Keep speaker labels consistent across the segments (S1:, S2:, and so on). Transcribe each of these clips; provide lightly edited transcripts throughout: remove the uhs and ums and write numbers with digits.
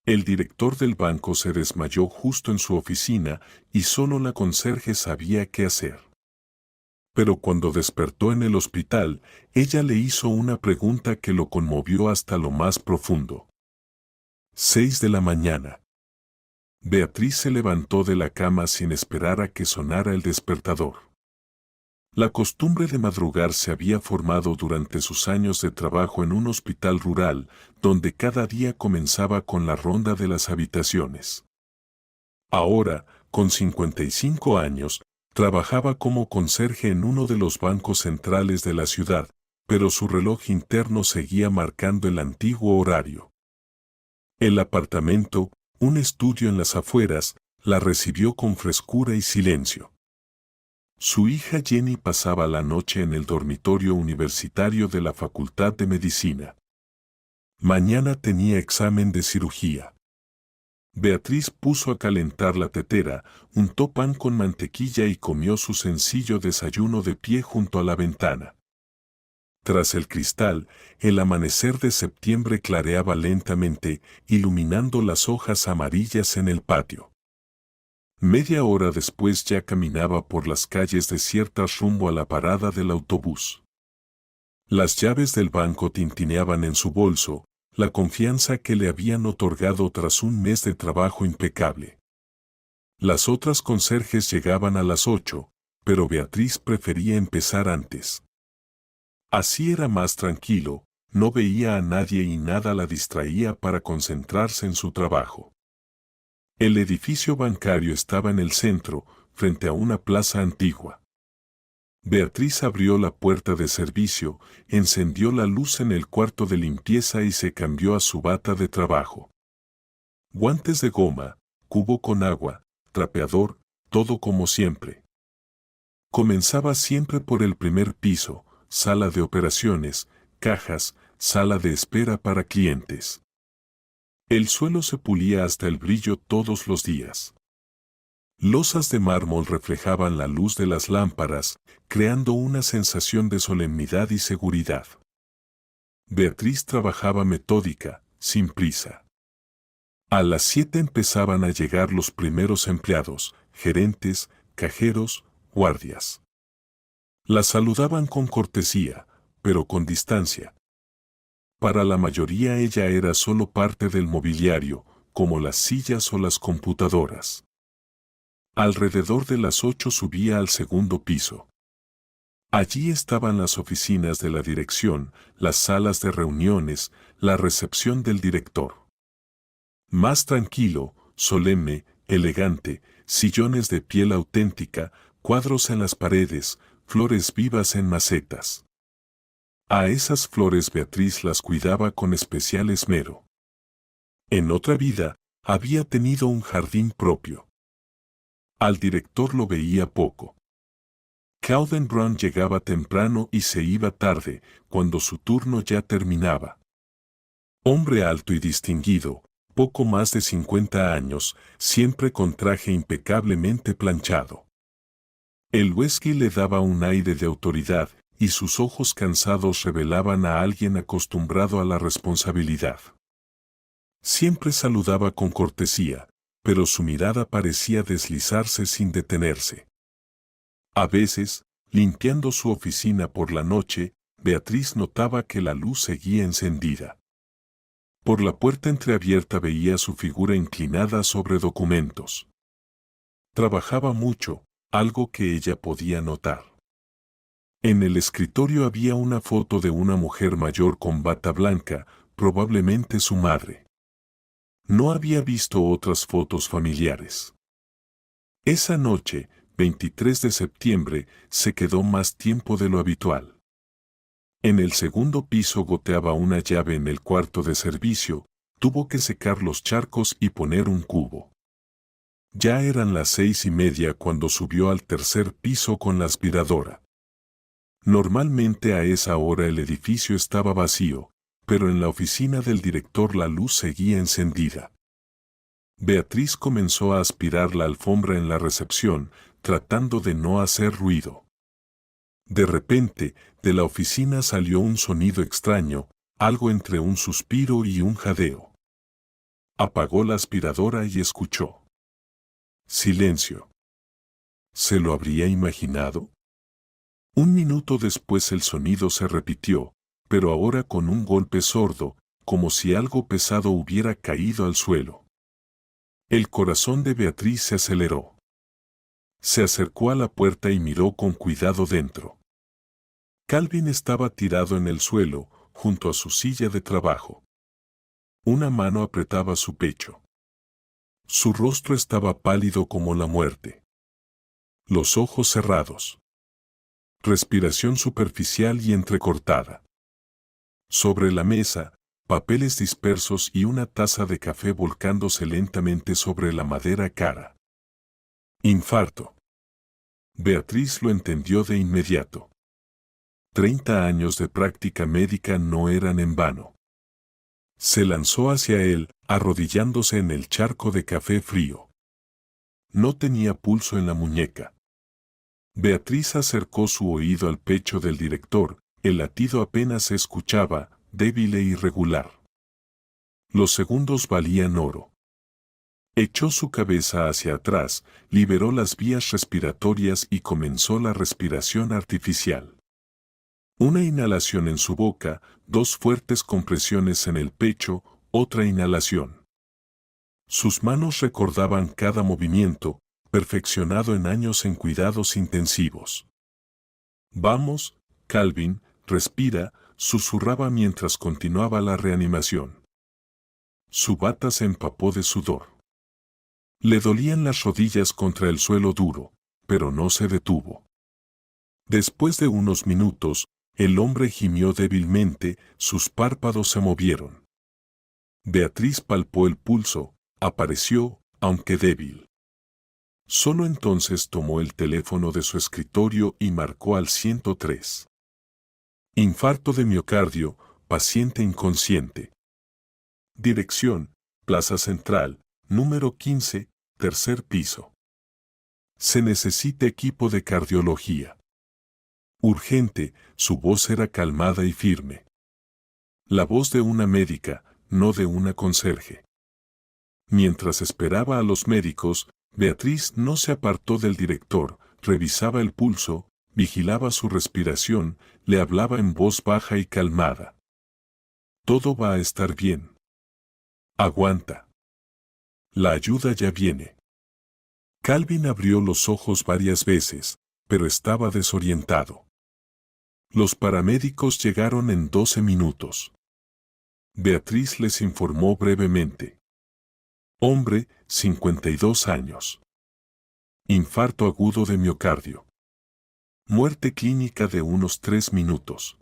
S1: El director del banco se desmayó justo en su oficina y solo la conserje sabía qué hacer. Pero cuando despertó en el hospital, ella le hizo una pregunta que lo conmovió hasta lo más profundo. 6 de la mañana. Beatriz se levantó de la cama sin esperar a que sonara el despertador. La costumbre de madrugar se había formado durante sus años de trabajo en un hospital rural, donde cada día comenzaba con la ronda de las habitaciones. Ahora, con 55 años, trabajaba como conserje en uno de los bancos centrales de la ciudad, pero su reloj interno seguía marcando el antiguo horario. El apartamento, un estudio en las afueras, la recibió con frescura y silencio. Su hija Jenny pasaba la noche en el dormitorio universitario de la Facultad de Medicina. Mañana tenía examen de cirugía. Beatriz puso a calentar la tetera, untó pan con mantequilla y comió su sencillo desayuno de pie junto a la ventana. Tras el cristal, el amanecer de septiembre clareaba lentamente, iluminando las hojas amarillas en el patio. Media hora después ya caminaba por las calles desiertas rumbo a la parada del autobús. Las llaves del banco tintineaban en su bolso, la confianza que le habían otorgado tras un mes de trabajo impecable. Las otras conserjes llegaban a las 8, pero Beatriz prefería empezar antes. Así era más tranquilo, no veía a nadie y nada la distraía para concentrarse en su trabajo. El edificio bancario estaba en el centro, frente a una plaza antigua. Beatriz abrió la puerta de servicio, encendió la luz en el cuarto de limpieza y se cambió a su bata de trabajo. Guantes de goma, cubo con agua, trapeador, todo como siempre. Comenzaba siempre por el primer piso, sala de operaciones, cajas, sala de espera para clientes. El suelo se pulía hasta el brillo todos los días. Losas de mármol reflejaban la luz de las lámparas, creando una sensación de solemnidad y seguridad. Beatriz trabajaba metódica, sin prisa. A las 7 empezaban a llegar los primeros empleados, gerentes, cajeros, guardias. La saludaban con cortesía, pero con distancia. Para la mayoría ella era solo parte del mobiliario, como las sillas o las computadoras. Alrededor de las 8 subía al segundo piso. Allí estaban las oficinas de la dirección, las salas de reuniones, la recepción del director. Más tranquilo, solemne, elegante, sillones de piel auténtica, cuadros en las paredes, flores vivas en macetas. A esas flores Beatriz las cuidaba con especial esmero. En otra vida, había tenido un jardín propio. Al director lo veía poco. Calvin Brown llegaba temprano y se iba tarde, cuando su turno ya terminaba. Hombre alto y distinguido, poco más de 50 años, siempre con traje impecablemente planchado. El whisky le daba un aire de autoridad, y sus ojos cansados revelaban a alguien acostumbrado a la responsabilidad. Siempre saludaba con cortesía, pero su mirada parecía deslizarse sin detenerse. A veces, limpiando su oficina por la noche, Beatriz notaba que la luz seguía encendida. Por la puerta entreabierta veía su figura inclinada sobre documentos. Trabajaba mucho, algo que ella podía notar. En el escritorio había una foto de una mujer mayor con bata blanca, probablemente su madre. No había visto otras fotos familiares. Esa noche, 23 de septiembre, se quedó más tiempo de lo habitual. En el segundo piso goteaba una llave en el cuarto de servicio, tuvo que secar los charcos y poner un cubo. Ya eran las 6:30 cuando subió al tercer piso con la aspiradora. Normalmente a esa hora el edificio estaba vacío, pero en la oficina del director la luz seguía encendida. Beatriz comenzó a aspirar la alfombra en la recepción, tratando de no hacer ruido. De repente, de la oficina salió un sonido extraño, algo entre un suspiro y un jadeo. Apagó la aspiradora y escuchó. Silencio. ¿Se lo habría imaginado? Un minuto después el sonido se repitió, pero ahora con un golpe sordo, como si algo pesado hubiera caído al suelo. El corazón de Beatriz se aceleró. Se acercó a la puerta y miró con cuidado dentro. Calvin estaba tirado en el suelo, junto a su silla de trabajo. Una mano apretaba su pecho. Su rostro estaba pálido como la muerte. Los ojos cerrados. Respiración superficial y entrecortada. Sobre la mesa, papeles dispersos y una taza de café volcándose lentamente sobre la madera cara. Infarto. Beatriz lo entendió de inmediato. 30 años de práctica médica no eran en vano. Se lanzó hacia él, arrodillándose en el charco de café frío. No tenía pulso en la muñeca. Beatriz acercó su oído al pecho del director, el latido apenas se escuchaba, débil e irregular. Los segundos valían oro. Echó su cabeza hacia atrás, liberó las vías respiratorias y comenzó la respiración artificial. Una inhalación en su boca, 2 fuertes compresiones en el pecho, otra inhalación. Sus manos recordaban cada movimiento, perfeccionado en años en cuidados intensivos. Vamos, Calvin, respira, susurraba mientras continuaba la reanimación. Su bata se empapó de sudor. Le dolían las rodillas contra el suelo duro, pero no se detuvo. Después de unos minutos, el hombre gimió débilmente, sus párpados se movieron. Beatriz palpó el pulso, apareció, aunque débil. Solo entonces tomó el teléfono de su escritorio y marcó al 103. Infarto de miocardio, paciente inconsciente. Dirección, Plaza Central, número 15, tercer piso. Se necesita equipo de cardiología. Urgente, su voz era calmada y firme. La voz de una médica, no de una conserje. Mientras esperaba a los médicos, Beatriz no se apartó del director, revisaba el pulso, vigilaba su respiración, le hablaba en voz baja y calmada. Todo va a estar bien. Aguanta. La ayuda ya viene. Calvin abrió los ojos varias veces, pero estaba desorientado. Los paramédicos llegaron en 12 minutos. Beatriz les informó brevemente. Hombre, 52 años. Infarto agudo de miocardio. Muerte clínica de unos 3 minutos.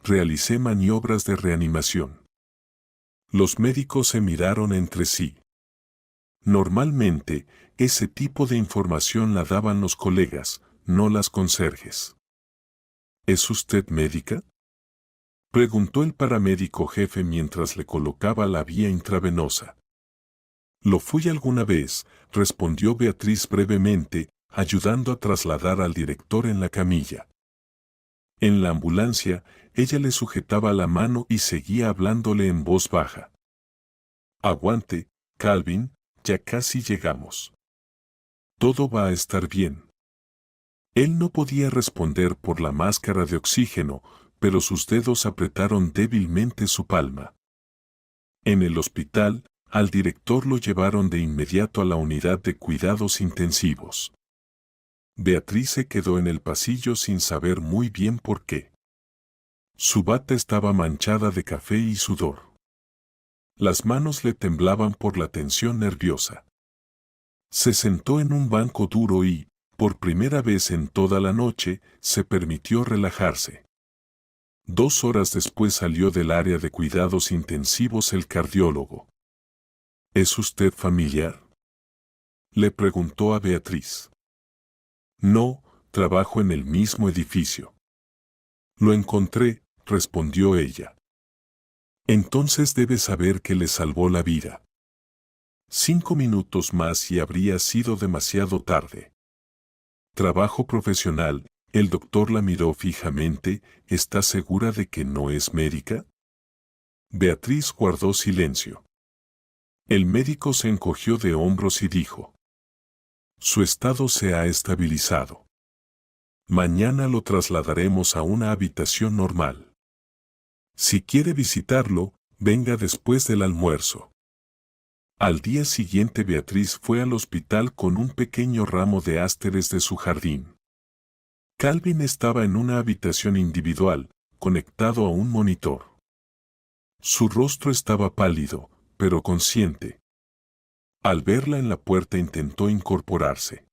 S1: Realicé maniobras de reanimación. Los médicos se miraron entre sí. Normalmente, ese tipo de información la daban los colegas, no las conserjes. ¿Es usted médica?, preguntó el paramédico jefe mientras le colocaba la vía intravenosa. Lo fui alguna vez, respondió Beatriz brevemente, ayudando a trasladar al director en la camilla. En la ambulancia, ella le sujetaba la mano y seguía hablándole en voz baja. Aguante, Calvin, ya casi llegamos. Todo va a estar bien. Él no podía responder por la máscara de oxígeno, pero sus dedos apretaron débilmente su palma. En el hospital, al director lo llevaron de inmediato a la unidad de cuidados intensivos. Beatriz se quedó en el pasillo sin saber muy bien por qué. Su bata estaba manchada de café y sudor. Las manos le temblaban por la tensión nerviosa. Se sentó en un banco duro y, por primera vez en toda la noche, se permitió relajarse. 2 horas después salió del área de cuidados intensivos el cardiólogo. ¿Es usted familiar?, le preguntó a Beatriz. No, trabajo en el mismo edificio. Lo encontré, respondió ella. Entonces debe saber que le salvó la vida. 5 minutos más y habría sido demasiado tarde. Trabajo profesional, el doctor la miró fijamente, ¿está segura de que no es médica? Beatriz guardó silencio. El médico se encogió de hombros y dijo: Su estado se ha estabilizado. Mañana lo trasladaremos a una habitación normal. Si quiere visitarlo, venga después del almuerzo. Al día siguiente Beatriz fue al hospital con un pequeño ramo de ásteres de su jardín. Calvin estaba en una habitación individual, conectado a un monitor. Su rostro estaba pálido, pero consciente. Al verla en la puerta intentó incorporarse.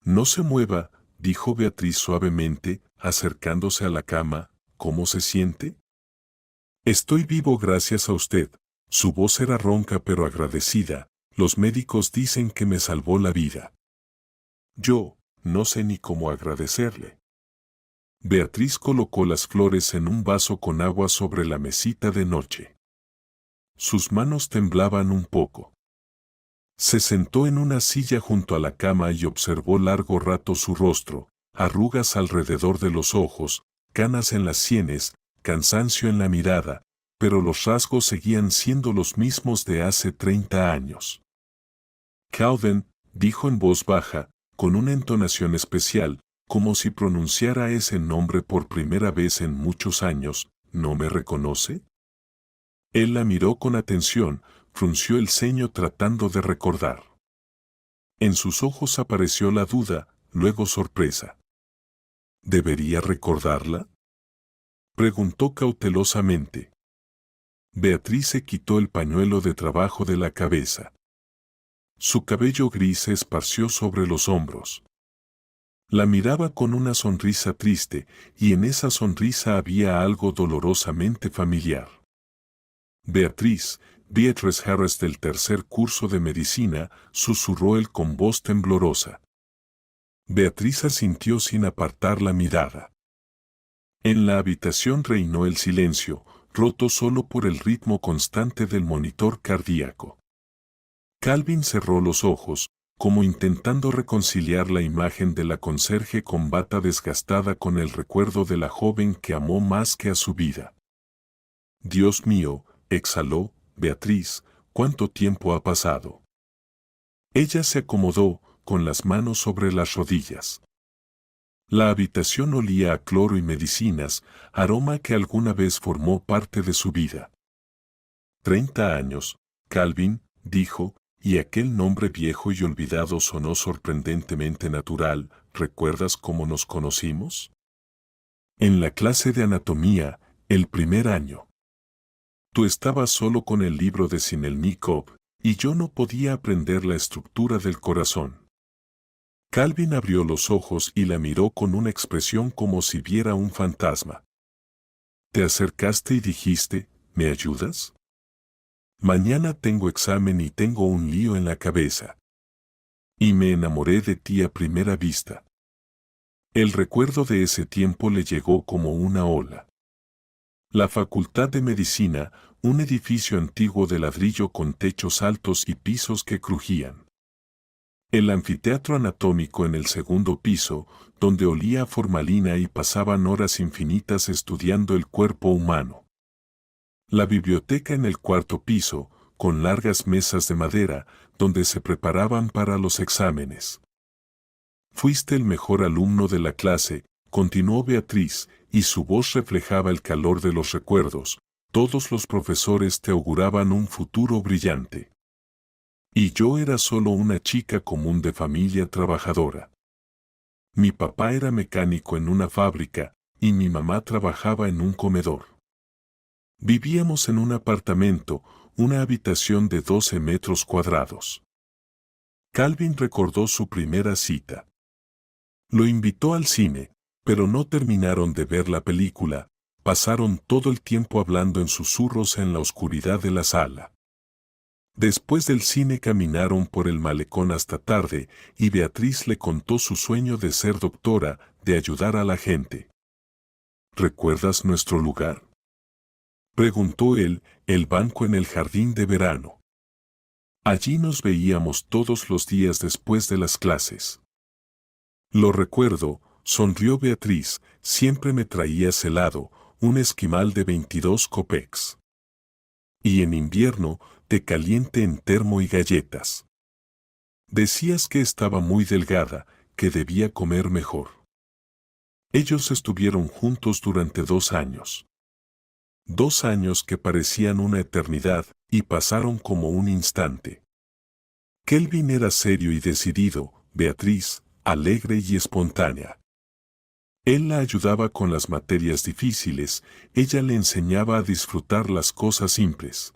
S1: No se mueva, dijo Beatriz suavemente, acercándose a la cama. ¿Cómo se siente? Estoy vivo gracias a usted. Su voz era ronca pero agradecida. Los médicos dicen que me salvó la vida. Yo no sé ni cómo agradecerle. Beatriz colocó las flores en un vaso con agua sobre la mesita de noche. Sus manos temblaban un poco. Se sentó en una silla junto a la cama y observó largo rato su rostro, arrugas alrededor de los ojos, canas en las sienes, cansancio en la mirada, pero los rasgos seguían siendo los mismos de hace 30 años. Calvin, dijo en voz baja, con una entonación especial, como si pronunciara ese nombre por primera vez en muchos años, ¿no me reconoce? Él la miró con atención, frunció el ceño tratando de recordar. En sus ojos apareció la duda, luego sorpresa. ¿Debería recordarla?, preguntó cautelosamente. Beatriz se quitó el pañuelo de trabajo de la cabeza. Su cabello gris se esparció sobre los hombros. La miraba con una sonrisa triste, y en esa sonrisa había algo dolorosamente familiar. Beatrice Harris del tercer curso de medicina, susurró él con voz temblorosa. Beatriz asintió sin apartar la mirada. En la habitación reinó el silencio, roto solo por el ritmo constante del monitor cardíaco. Calvin cerró los ojos, como intentando reconciliar la imagen de la conserje con bata desgastada con el recuerdo de la joven que amó más que a su vida. Dios mío, exhaló, Beatriz, ¿cuánto tiempo ha pasado? Ella se acomodó, con las manos sobre las rodillas. La habitación olía a cloro y medicinas, aroma que alguna vez formó parte de su vida. 30 años, Calvin, dijo, y aquel nombre viejo y olvidado sonó sorprendentemente natural. ¿Recuerdas cómo nos conocimos? En la clase de anatomía, el primer año. Tú estabas solo con el libro de Sinelnikov, y yo no podía aprender la estructura del corazón. Calvin abrió los ojos y la miró con una expresión como si viera un fantasma. Te acercaste y dijiste, ¿me ayudas? Mañana tengo examen y tengo un lío en la cabeza. Y me enamoré de ti a primera vista. El recuerdo de ese tiempo le llegó como una ola. La Facultad de Medicina, un edificio antiguo de ladrillo con techos altos y pisos que crujían. El anfiteatro anatómico en el segundo piso, donde olía a formalina y pasaban horas infinitas estudiando el cuerpo humano. La biblioteca en el cuarto piso, con largas mesas de madera, donde se preparaban para los exámenes. Fuiste el mejor alumno de la clase, continuó Beatriz, y su voz reflejaba el calor de los recuerdos. Todos los profesores te auguraban un futuro brillante. Y yo era solo una chica común de familia trabajadora. Mi papá era mecánico en una fábrica, y mi mamá trabajaba en un comedor. Vivíamos en un apartamento, una habitación de 12 metros cuadrados. Calvin recordó su primera cita. Lo invitó al cine, pero no terminaron de ver la película, pasaron todo el tiempo hablando en susurros en la oscuridad de la sala. Después del cine caminaron por el malecón hasta tarde, y Beatriz le contó su sueño de ser doctora, de ayudar a la gente. ¿Recuerdas nuestro lugar?, preguntó él, el banco en el jardín de verano. Allí nos veíamos todos los días después de las clases. Lo recuerdo, sonrió Beatriz, siempre me traías helado, un esquimal de 22 kopecks. Y en invierno, té caliente en termo y galletas. Decías que estaba muy delgada, que debía comer mejor. Ellos estuvieron juntos durante 2 años. 2 años que parecían una eternidad y pasaron como un instante. Kelvin era serio y decidido, Beatriz, alegre y espontánea. Él la ayudaba con las materias difíciles, ella le enseñaba a disfrutar las cosas simples.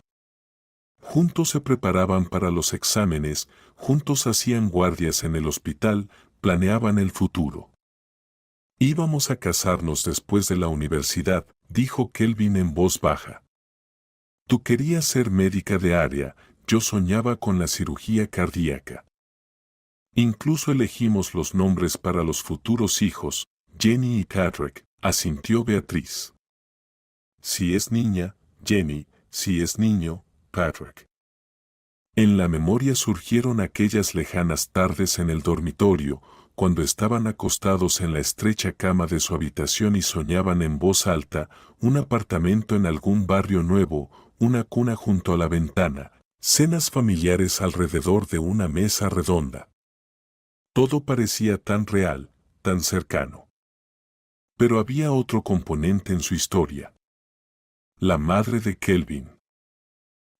S1: Juntos se preparaban para los exámenes, juntos hacían guardias en el hospital, planeaban el futuro. Íbamos a casarnos después de la universidad, dijo Kelvin en voz baja. Tú querías ser médica de área, yo soñaba con la cirugía cardíaca. Incluso elegimos los nombres para los futuros hijos, Jenny y Patrick, asintió Beatriz. Si es niña, Jenny, si es niño, Patrick. En la memoria surgieron aquellas lejanas tardes en el dormitorio, cuando estaban acostados en la estrecha cama de su habitación y soñaban en voz alta, un apartamento en algún barrio nuevo, una cuna junto a la ventana, cenas familiares alrededor de una mesa redonda. Todo parecía tan real, tan cercano. Pero había otro componente en su historia. La madre de Kelvin.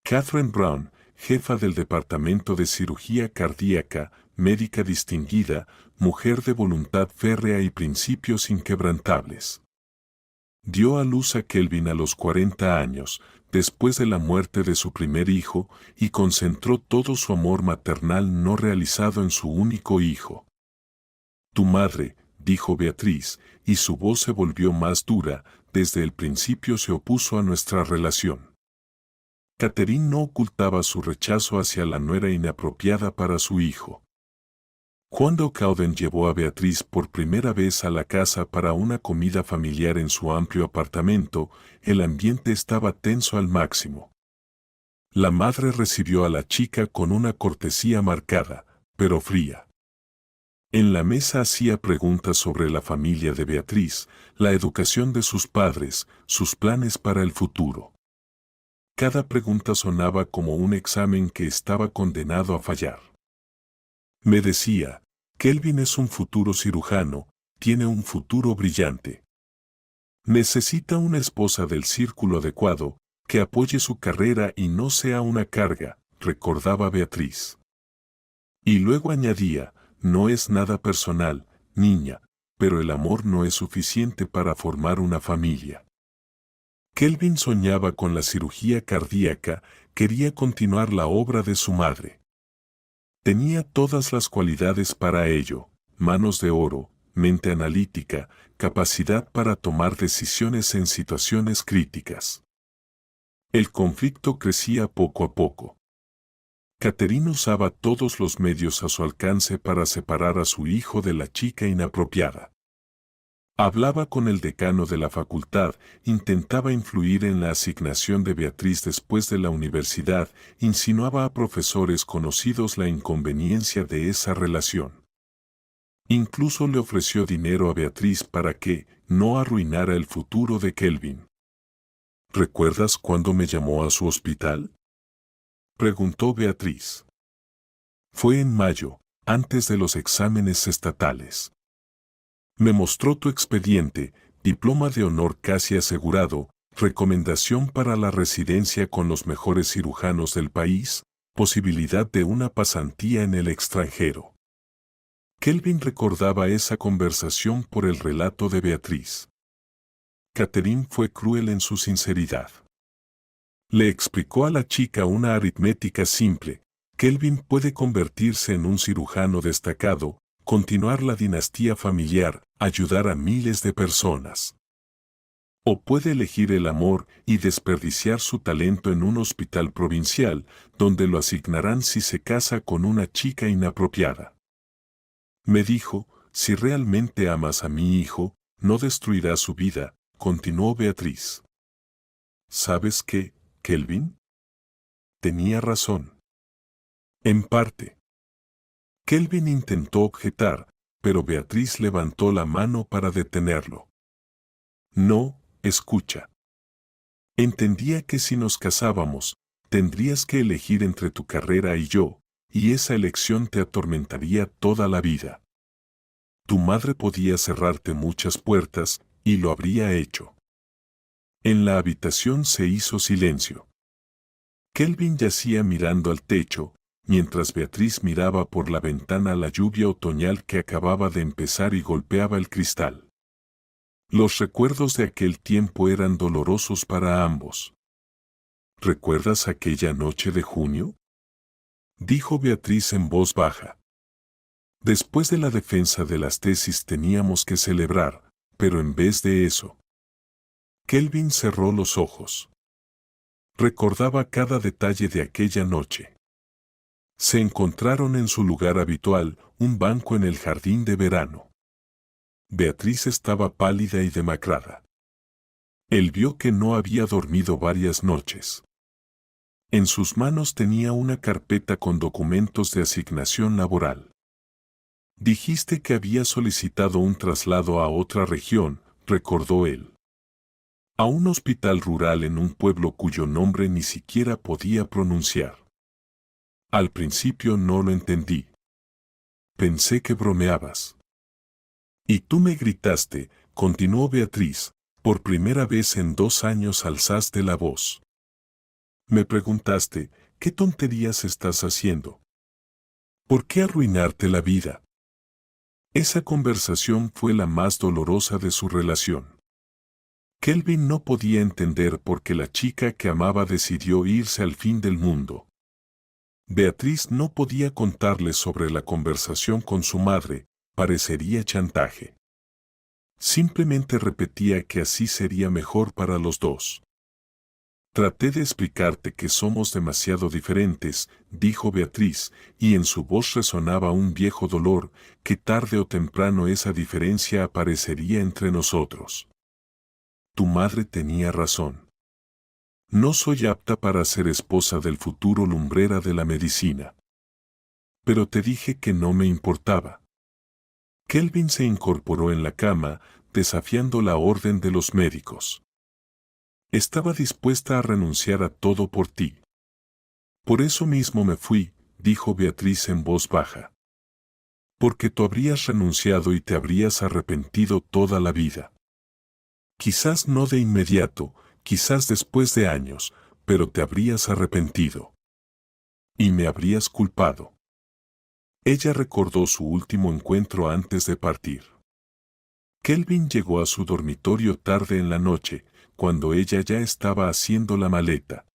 S1: Catherine Brown, jefa del Departamento de Cirugía Cardíaca, médica distinguida, mujer de voluntad férrea y principios inquebrantables. Dio a luz a Kelvin a los 40 años, después de la muerte de su primer hijo, y concentró todo su amor maternal no realizado en su único hijo. Tu madre, dijo Beatriz, y su voz se volvió más dura, desde el principio se opuso a nuestra relación. Catherine no ocultaba su rechazo hacia la nuera inapropiada para su hijo. Cuando Cowden llevó a Beatriz por primera vez a la casa para una comida familiar en su amplio apartamento, el ambiente estaba tenso al máximo. La madre recibió a la chica con una cortesía marcada, pero fría. En la mesa hacía preguntas sobre la familia de Beatriz, la educación de sus padres, sus planes para el futuro. Cada pregunta sonaba como un examen que estaba condenado a fallar. Me decía, Kelvin es un futuro cirujano, tiene un futuro brillante. Necesita una esposa del círculo adecuado, que apoye su carrera y no sea una carga, recordaba Beatriz. Y luego añadía, no es nada personal, niña, pero el amor no es suficiente para formar una familia. Kelvin soñaba con la cirugía cardíaca, quería continuar la obra de su madre. Tenía todas las cualidades para ello, manos de oro, mente analítica, capacidad para tomar decisiones en situaciones críticas. El conflicto crecía poco a poco. Catherine usaba todos los medios a su alcance para separar a su hijo de la chica inapropiada. Hablaba con el decano de la facultad, intentaba influir en la asignación de Beatriz después de la universidad, insinuaba a profesores conocidos la inconveniencia de esa relación. Incluso le ofreció dinero a Beatriz para que no arruinara el futuro de Kelvin. ¿Recuerdas cuándo me llamó a su hospital?, preguntó Beatriz. Fue en mayo, antes de los exámenes estatales. Me mostró tu expediente, diploma de honor casi asegurado, recomendación para la residencia con los mejores cirujanos del país, posibilidad de una pasantía en el extranjero. Kelvin recordaba esa conversación por el relato de Beatriz. Catherine fue cruel en su sinceridad. Le explicó a la chica una aritmética simple: Kelvin puede convertirse en un cirujano destacado, continuar la dinastía familiar, ayudar a miles de personas. O puede elegir el amor y desperdiciar su talento en un hospital provincial, donde lo asignarán si se casa con una chica inapropiada. Me dijo, si realmente amas a mi hijo, no destruirás su vida, continuó Beatriz. ¿Sabes qué, Kelvin? Tenía razón. En parte. Kelvin intentó objetar, pero Beatriz levantó la mano para detenerlo. No, escucha. Entendía que si nos casábamos, Tendrías que elegir entre tu carrera y yo, y esa elección te atormentaría toda la vida. Tu madre podía cerrarte muchas puertas, y lo habría hecho. En la habitación se hizo silencio. Kelvin yacía mirando al techo, mientras Beatriz miraba por la ventana la lluvia otoñal que acababa de empezar y golpeaba el cristal. Los recuerdos de aquel tiempo eran dolorosos para ambos. ¿Recuerdas aquella noche de junio?, dijo Beatriz en voz baja. Después de la defensa de las tesis teníamos que celebrar, pero en vez de eso. Kelvin cerró los ojos. Recordaba cada detalle de aquella noche. Se encontraron en su lugar habitual, un banco en el jardín de verano. Beatriz estaba pálida y demacrada. Él vio que no había dormido varias noches. En sus manos tenía una carpeta con documentos de asignación laboral. Dijiste que había solicitado un traslado a otra región, recordó él. A un hospital rural en un pueblo cuyo nombre ni siquiera podía pronunciar. Al principio no lo entendí. Pensé que bromeabas. Y tú me gritaste, continuó Beatriz, por primera vez en 2 años alzaste la voz. Me preguntaste, ¿qué tonterías estás haciendo? ¿Por qué arruinarte la vida? Esa conversación fue la más dolorosa de su relación. Kelvin no podía entender por qué la chica que amaba decidió irse al fin del mundo. Beatriz no podía contarle sobre la conversación con su madre, parecería chantaje. Simplemente repetía que así sería mejor para los dos. Traté de explicarte que somos demasiado diferentes, dijo Beatriz, y en su voz resonaba un viejo dolor, que tarde o temprano esa diferencia aparecería entre nosotros. Tu madre tenía razón. No soy apta para ser esposa del futuro lumbrera de la medicina. Pero te dije que no me importaba. Kelvin se incorporó en la cama, desafiando la orden de los médicos. Estaba dispuesta a renunciar a todo por ti. Por eso mismo me fui, dijo Beatriz en voz baja. Porque tú habrías renunciado y te habrías arrepentido toda la vida. Quizás no de inmediato, quizás después de años, pero te habrías arrepentido. Y me habrías culpado. Ella recordó su último encuentro antes de partir. Kelvin llegó a su dormitorio tarde en la noche, cuando ella ya estaba haciendo la maleta.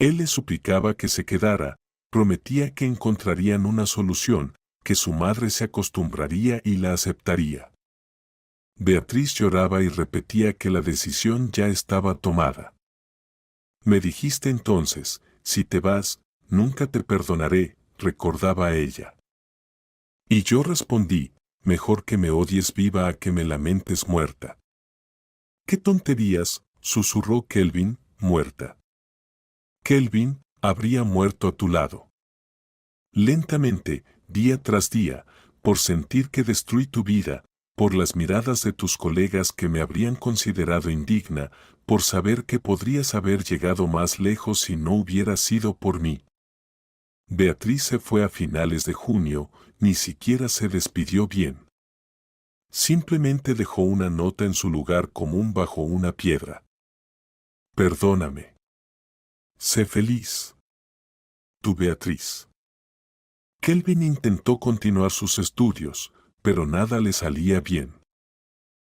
S1: Él le suplicaba que se quedara, prometía que encontrarían una solución, que su madre se acostumbraría y la aceptaría. Beatriz lloraba y repetía que la decisión ya estaba tomada. Me dijiste entonces, si te vas, nunca te perdonaré, recordaba ella. Y yo respondí, mejor que me odies viva a que me lamentes muerta. ¿Qué tonterías?, susurró Kelvin, muerta. Kelvin, habría muerto a tu lado. Lentamente, día tras día, por sentir que destruí tu vida, por las miradas de tus colegas que me habrían considerado indigna, por saber que podrías haber llegado más lejos si no hubiera sido por mí. Beatriz se fue a finales de junio, ni siquiera se despidió bien. Simplemente dejó una nota en su lugar común bajo una piedra. Perdóname. Sé feliz. Tu Beatriz. Kelvin intentó continuar sus estudios, pero nada le salía bien.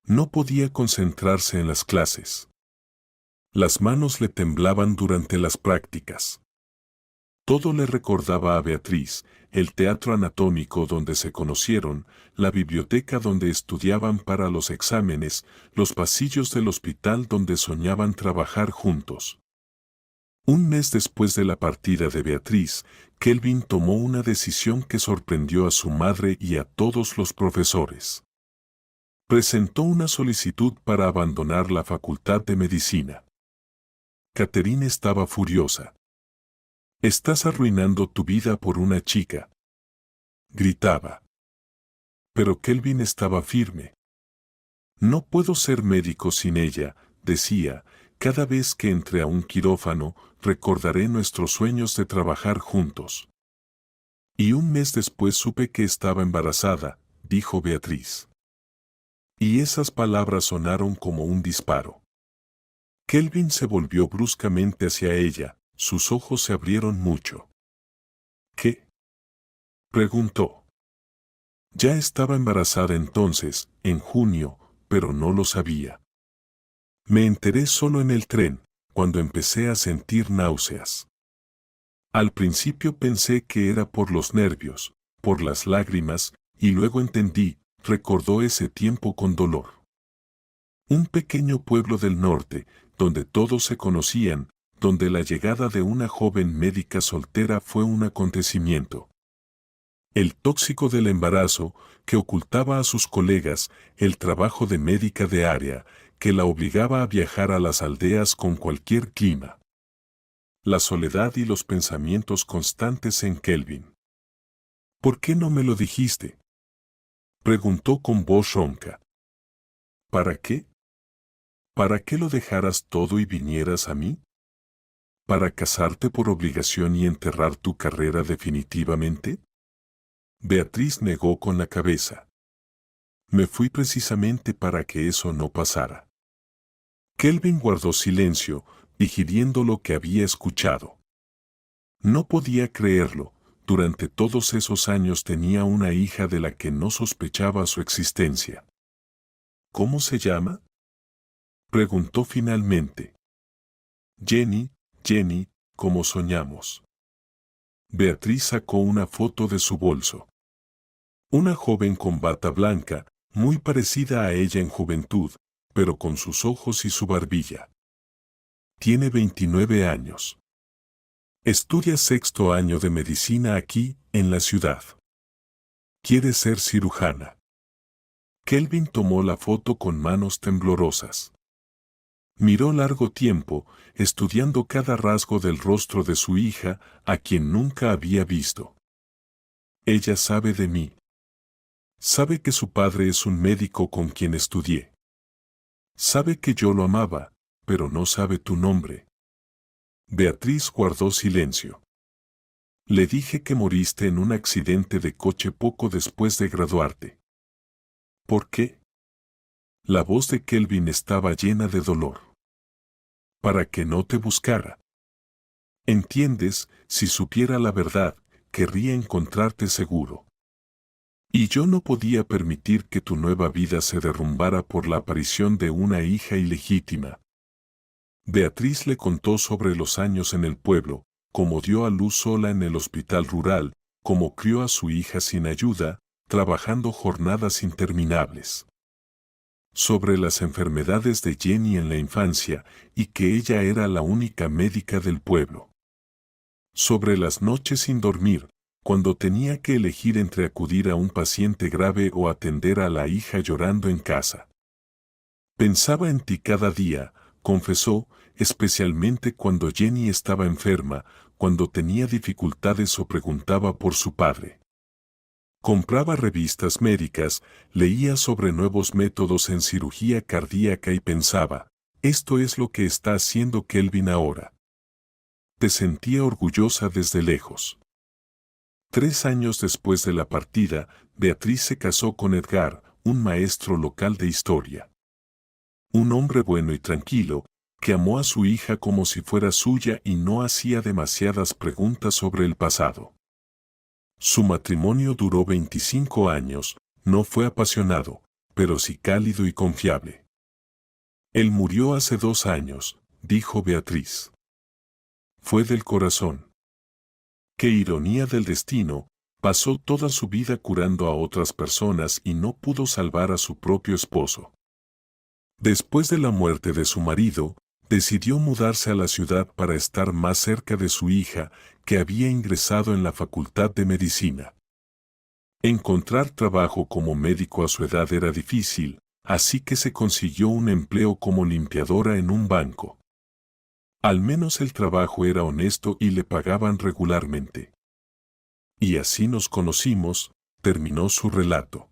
S1: No podía concentrarse en las clases. Las manos le temblaban durante las prácticas. Todo le recordaba a Beatriz, el teatro anatómico donde se conocieron, la biblioteca donde estudiaban para los exámenes, los pasillos del hospital donde soñaban trabajar juntos. Un mes después de la partida de Beatriz, Kelvin tomó una decisión que sorprendió a su madre y a todos los profesores. Presentó una solicitud para abandonar la Facultad de Medicina. Catherine estaba furiosa. «Estás arruinando tu vida por una chica», gritaba. Pero Kelvin estaba firme. «No puedo ser médico sin ella», decía, Cada vez que entre a un quirófano, recordaré nuestros sueños de trabajar juntos. Y un mes después supe que estaba embarazada, dijo Beatriz. Y esas palabras sonaron como un disparo. Kelvin se volvió bruscamente hacia ella, sus ojos se abrieron mucho. ¿Qué? Preguntó. Ya estaba embarazada entonces, en junio, pero no lo sabía. Me enteré solo en el tren, cuando empecé a sentir náuseas. Al principio pensé que era por los nervios, por las lágrimas, y luego entendí, recordó ese tiempo con dolor. Un pequeño pueblo del norte, donde todos se conocían, donde la llegada de una joven médica soltera fue un acontecimiento. El tóxico del embarazo, que ocultaba a sus colegas el trabajo de médica de área, que la obligaba a viajar a las aldeas con cualquier clima. La soledad y los pensamientos constantes en Kelvin. ¿Por qué no me lo dijiste? Preguntó con voz ronca. ¿Para qué? ¿Para qué lo dejaras todo y vinieras a mí? ¿Para casarte por obligación y enterrar tu carrera definitivamente? Beatriz negó con la cabeza. Me fui precisamente para que eso no pasara. Kelvin guardó silencio, digiriendo lo que había escuchado. No podía creerlo, durante todos esos años tenía una hija de la que no sospechaba su existencia. ¿Cómo se llama? Preguntó finalmente. Jenny, Jenny, como soñamos. Beatriz sacó una foto de su bolso. Una joven con bata blanca, muy parecida a ella en juventud, pero con sus ojos y su barbilla. Tiene 29 años. Estudia sexto año de medicina aquí, en la ciudad. Quiere ser cirujana. Kelvin tomó la foto con manos temblorosas. Miró largo tiempo, estudiando cada rasgo del rostro de su hija, a quien nunca había visto. Ella sabe de mí. Sabe que su padre es un médico con quien estudié. Sabe que yo lo amaba, pero no sabe tu nombre. Beatriz guardó silencio. Le dije que moriste en un accidente de coche poco después de graduarte. ¿Por qué? La voz de Kelvin estaba llena de dolor. Para que no te buscara. ¿Entiendes? Si supiera la verdad, querría encontrarte seguro. Y yo no podía permitir que tu nueva vida se derrumbara por la aparición de una hija ilegítima. Beatriz le contó sobre los años en el pueblo, cómo dio a luz sola en el hospital rural, cómo crió a su hija sin ayuda, trabajando jornadas interminables. Sobre las enfermedades de Jenny en la infancia y que ella era la única médica del pueblo. Sobre las noches sin dormir, cuando tenía que elegir entre acudir a un paciente grave o atender a la hija llorando en casa. Pensaba en ti cada día, confesó, especialmente cuando Jenny estaba enferma, cuando tenía dificultades o preguntaba por su padre. Compraba revistas médicas, leía sobre nuevos métodos en cirugía cardíaca y pensaba, esto es lo que está haciendo Kelvin ahora. Te sentía orgullosa desde lejos. 3 años después de la partida, Beatriz se casó con Edgar, un maestro local de historia. Un hombre bueno y tranquilo, que amó a su hija como si fuera suya y no hacía demasiadas preguntas sobre el pasado. Su matrimonio duró 25 años, no fue apasionado, pero sí cálido y confiable. Él murió hace 2 años, dijo Beatriz. Fue del corazón. Qué ironía del destino, pasó toda su vida curando a otras personas y no pudo salvar a su propio esposo. Después de la muerte de su marido, decidió mudarse a la ciudad para estar más cerca de su hija, que había ingresado en la Facultad de Medicina. Encontrar trabajo como médico a su edad era difícil, así que se consiguió un empleo como limpiadora en un banco. Al menos el trabajo era honesto y le pagaban regularmente. Y así nos conocimos, terminó su relato.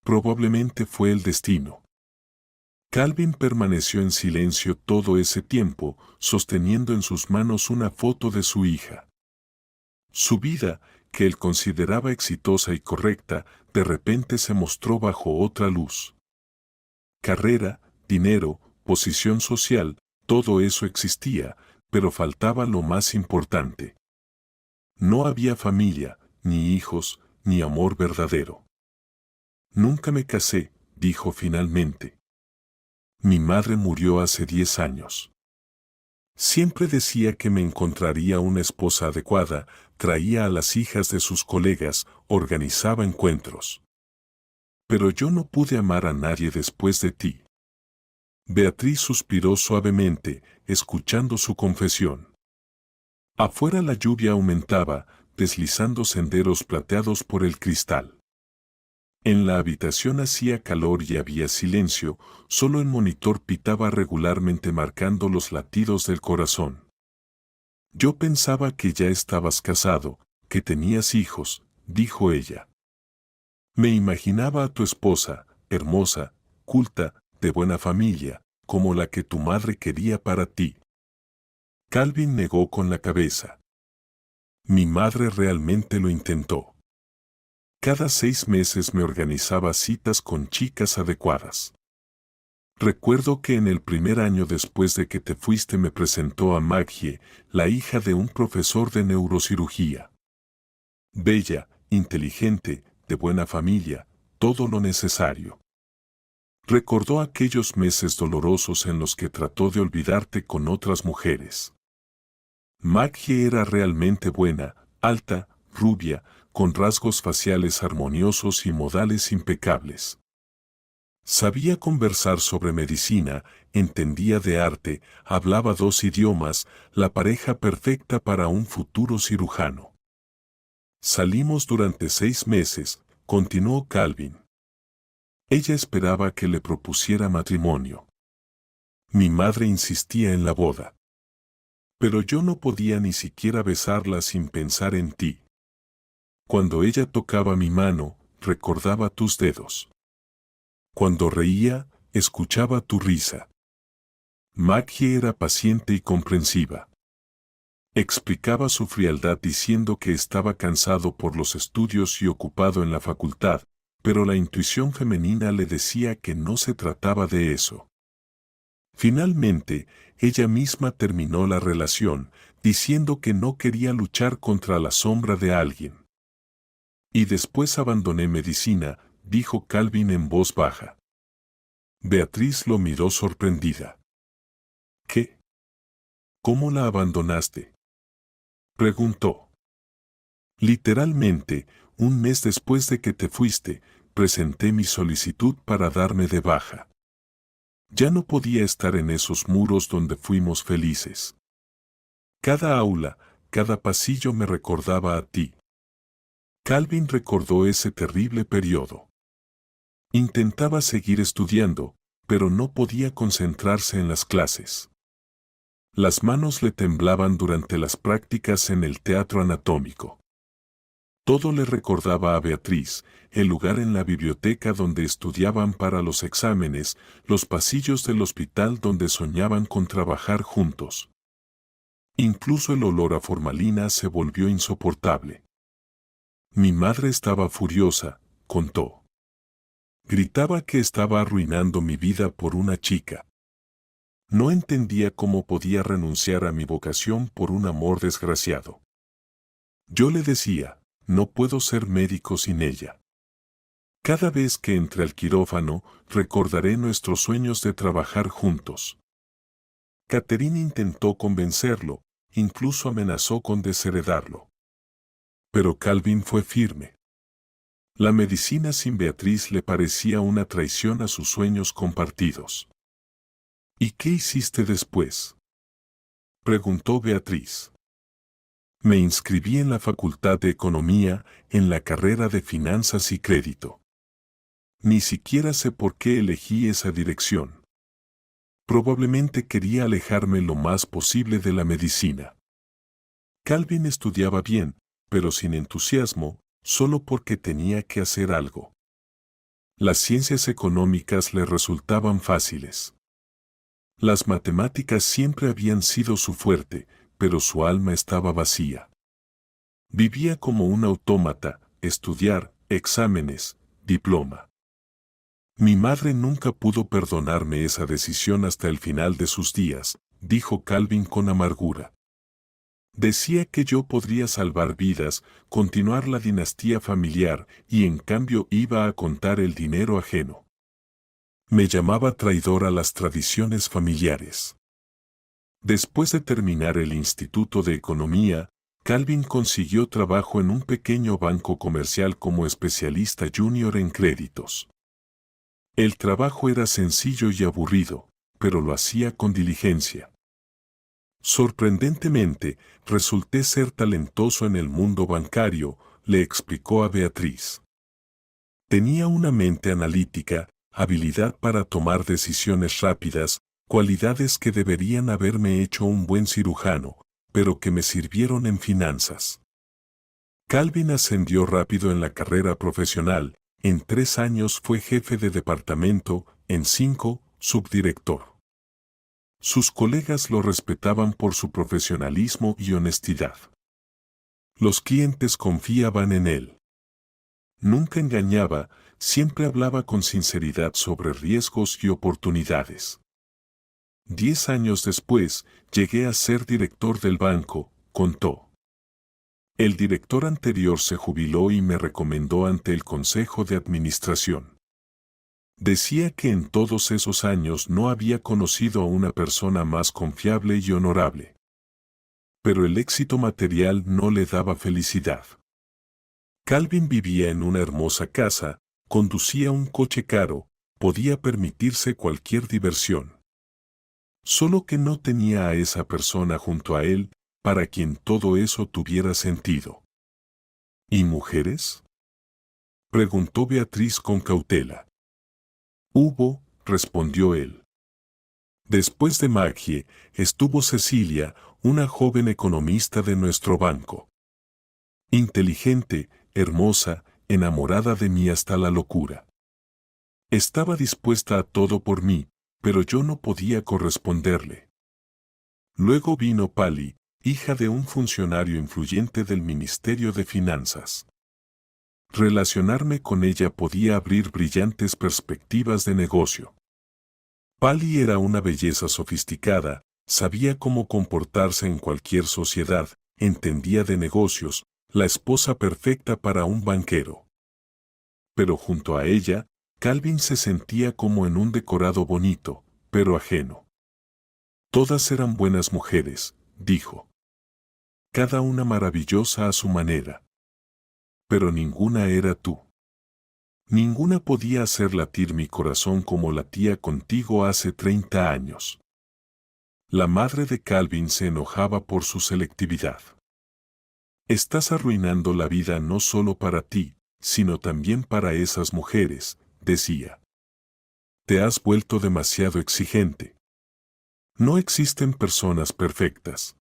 S1: Probablemente fue el destino. Calvin permaneció en silencio todo ese tiempo, sosteniendo en sus manos una foto de su hija. Su vida, que él consideraba exitosa y correcta, de repente se mostró bajo otra luz. Carrera, dinero, posición social, todo eso existía, pero faltaba lo más importante. No había familia, ni hijos, ni amor verdadero. Nunca me casé, dijo finalmente. Mi madre murió hace 10 años. Siempre decía que me encontraría una esposa adecuada, traía a las hijas de sus colegas, organizaba encuentros. Pero yo no pude amar a nadie después de ti. Beatriz suspiró suavemente, escuchando su confesión. Afuera la lluvia aumentaba, deslizando senderos plateados por el cristal. En la habitación hacía calor y había silencio, solo el monitor pitaba regularmente marcando los latidos del corazón. Yo pensaba que ya estabas casado, que tenías hijos, dijo ella. Me imaginaba a tu esposa, hermosa, culta, de buena familia, como la que tu madre quería para ti. Calvin negó con la cabeza. Mi madre realmente lo intentó. Cada 6 meses me organizaba citas con chicas adecuadas. Recuerdo que en el primer año después de que te fuiste me presentó a Maggie, la hija de un profesor de neurocirugía. Bella, inteligente, de buena familia, todo lo necesario. Recordó aquellos meses dolorosos en los que trató de olvidarte con otras mujeres. Maggie era realmente buena, alta, rubia, con rasgos faciales armoniosos y modales impecables. Sabía conversar sobre medicina, entendía de arte, hablaba 2 idiomas, la pareja perfecta para un futuro cirujano. Salimos durante 6 meses, continuó Calvin. Ella esperaba que le propusiera matrimonio. Mi madre insistía en la boda. Pero yo no podía ni siquiera besarla sin pensar en ti. Cuando ella tocaba mi mano, recordaba tus dedos. Cuando reía, escuchaba tu risa. Maggie era paciente y comprensiva. Explicaba su frialdad diciendo que estaba cansado por los estudios y ocupado en la facultad, pero la intuición femenina le decía que no se trataba de eso. Finalmente, ella misma terminó la relación, diciendo que no quería luchar contra la sombra de alguien. Y después abandoné medicina, dijo Calvin en voz baja. Beatriz lo miró sorprendida. ¿Qué? ¿Cómo la abandonaste?, preguntó. Literalmente, un mes después de que te fuiste, presenté mi solicitud para darme de baja. Ya no podía estar en esos muros donde fuimos felices. Cada aula, cada pasillo me recordaba a ti. Calvin recordó ese terrible periodo. Intentaba seguir estudiando, pero no podía concentrarse en las clases. Las manos le temblaban durante las prácticas en el teatro anatómico. Todo le recordaba a Beatriz, el lugar en la biblioteca donde estudiaban para los exámenes, los pasillos del hospital donde soñaban con trabajar juntos. Incluso el olor a formalina se volvió insoportable. Mi madre estaba furiosa, contó. Gritaba que estaba arruinando mi vida por una chica. No entendía cómo podía renunciar a mi vocación por un amor desgraciado. Yo le decía, no puedo ser médico sin ella. Cada vez que entre al quirófano, recordaré nuestros sueños de trabajar juntos. Catherine intentó convencerlo, incluso amenazó con desheredarlo. Pero Calvin fue firme. La medicina sin Beatriz le parecía una traición a sus sueños compartidos. ¿Y qué hiciste después?, preguntó Beatriz. Me inscribí en la Facultad de Economía, en la carrera de Finanzas y Crédito. Ni siquiera sé por qué elegí esa dirección. Probablemente quería alejarme lo más posible de la medicina. Calvin estudiaba bien, pero sin entusiasmo, solo porque tenía que hacer algo. Las ciencias económicas le resultaban fáciles. Las matemáticas siempre habían sido su fuerte, pero su alma estaba vacía. Vivía como un autómata, estudiar, exámenes, diploma. Mi madre nunca pudo perdonarme esa decisión hasta el final de sus días, dijo Calvin con amargura. Decía que yo podría salvar vidas, continuar la dinastía familiar y en cambio iba a contar el dinero ajeno. Me llamaba traidor a las tradiciones familiares. Después de terminar el Instituto de Economía, Calvin consiguió trabajo en un pequeño banco comercial como especialista junior en créditos. El trabajo era sencillo y aburrido, pero lo hacía con diligencia. Sorprendentemente, resulté ser talentoso en el mundo bancario, le explicó a Beatriz. Tenía una mente analítica, habilidad para tomar decisiones rápidas, cualidades que deberían haberme hecho un buen cirujano, pero que me sirvieron en finanzas. Calvin ascendió rápido en la carrera profesional, en 3 años fue jefe de departamento, en 5, subdirector. Sus colegas lo respetaban por su profesionalismo y honestidad. Los clientes confiaban en él. Nunca engañaba, siempre hablaba con sinceridad sobre riesgos y oportunidades. 10 años después, llegué a ser director del banco, contó. El director anterior se jubiló y me recomendó ante el Consejo de Administración. Decía que en todos esos años no había conocido a una persona más confiable y honorable. Pero el éxito material no le daba felicidad. Calvin vivía en una hermosa casa, conducía un coche caro, podía permitirse cualquier diversión. Solo que no tenía a esa persona junto a él, para quien todo eso tuviera sentido. ¿Y mujeres?, preguntó Beatriz con cautela. Hubo, respondió él. Después de Maggie, estuvo Cecilia, una joven economista de nuestro banco. Inteligente, hermosa, enamorada de mí hasta la locura. Estaba dispuesta a todo por mí, pero yo no podía corresponderle. Luego vino Pali, hija de un funcionario influyente del Ministerio de Finanzas. Relacionarme con ella podía abrir brillantes perspectivas de negocio. Pali era una belleza sofisticada, sabía cómo comportarse en cualquier sociedad, entendía de negocios, la esposa perfecta para un banquero. Pero junto a ella, Calvin se sentía como en un decorado bonito, pero ajeno. Todas eran buenas mujeres, dijo. Cada una maravillosa a su manera. Pero ninguna era tú. Ninguna podía hacer latir mi corazón como latía contigo hace 30 años. La madre de Calvin se enojaba por su selectividad. Estás arruinando la vida no solo para ti, sino también para esas mujeres, decía. Te has vuelto demasiado exigente. No existen personas perfectas.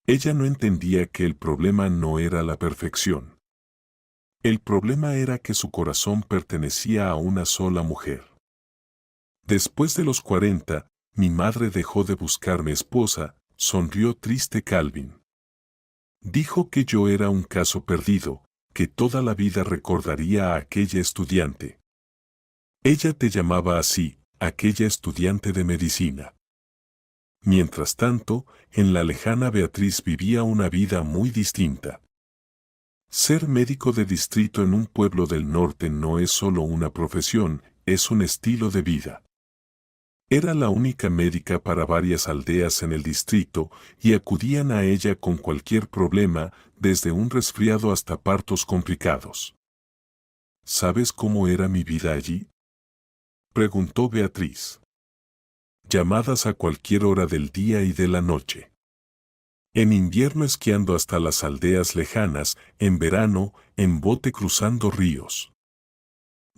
S1: Ella no entendía que el problema no era la perfección. El problema era que su corazón pertenecía a una sola mujer. Después de los 40, mi madre dejó de buscarme esposa, sonrió triste Calvin. Dijo que yo era un caso perdido, que toda la vida recordaría a aquella estudiante. Ella te llamaba así, aquella estudiante de medicina. Mientras tanto, en la lejana Beatriz vivía una vida muy distinta. Ser médico de distrito en un pueblo del norte no es solo una profesión, es un estilo de vida. Era la única médica para varias aldeas en el distrito y acudían a ella con cualquier problema, desde un resfriado hasta partos complicados. ¿Sabes cómo era mi vida allí?, preguntó Beatriz. Llamadas a cualquier hora del día y de la noche. En invierno esquiando hasta las aldeas lejanas, en verano, en bote cruzando ríos.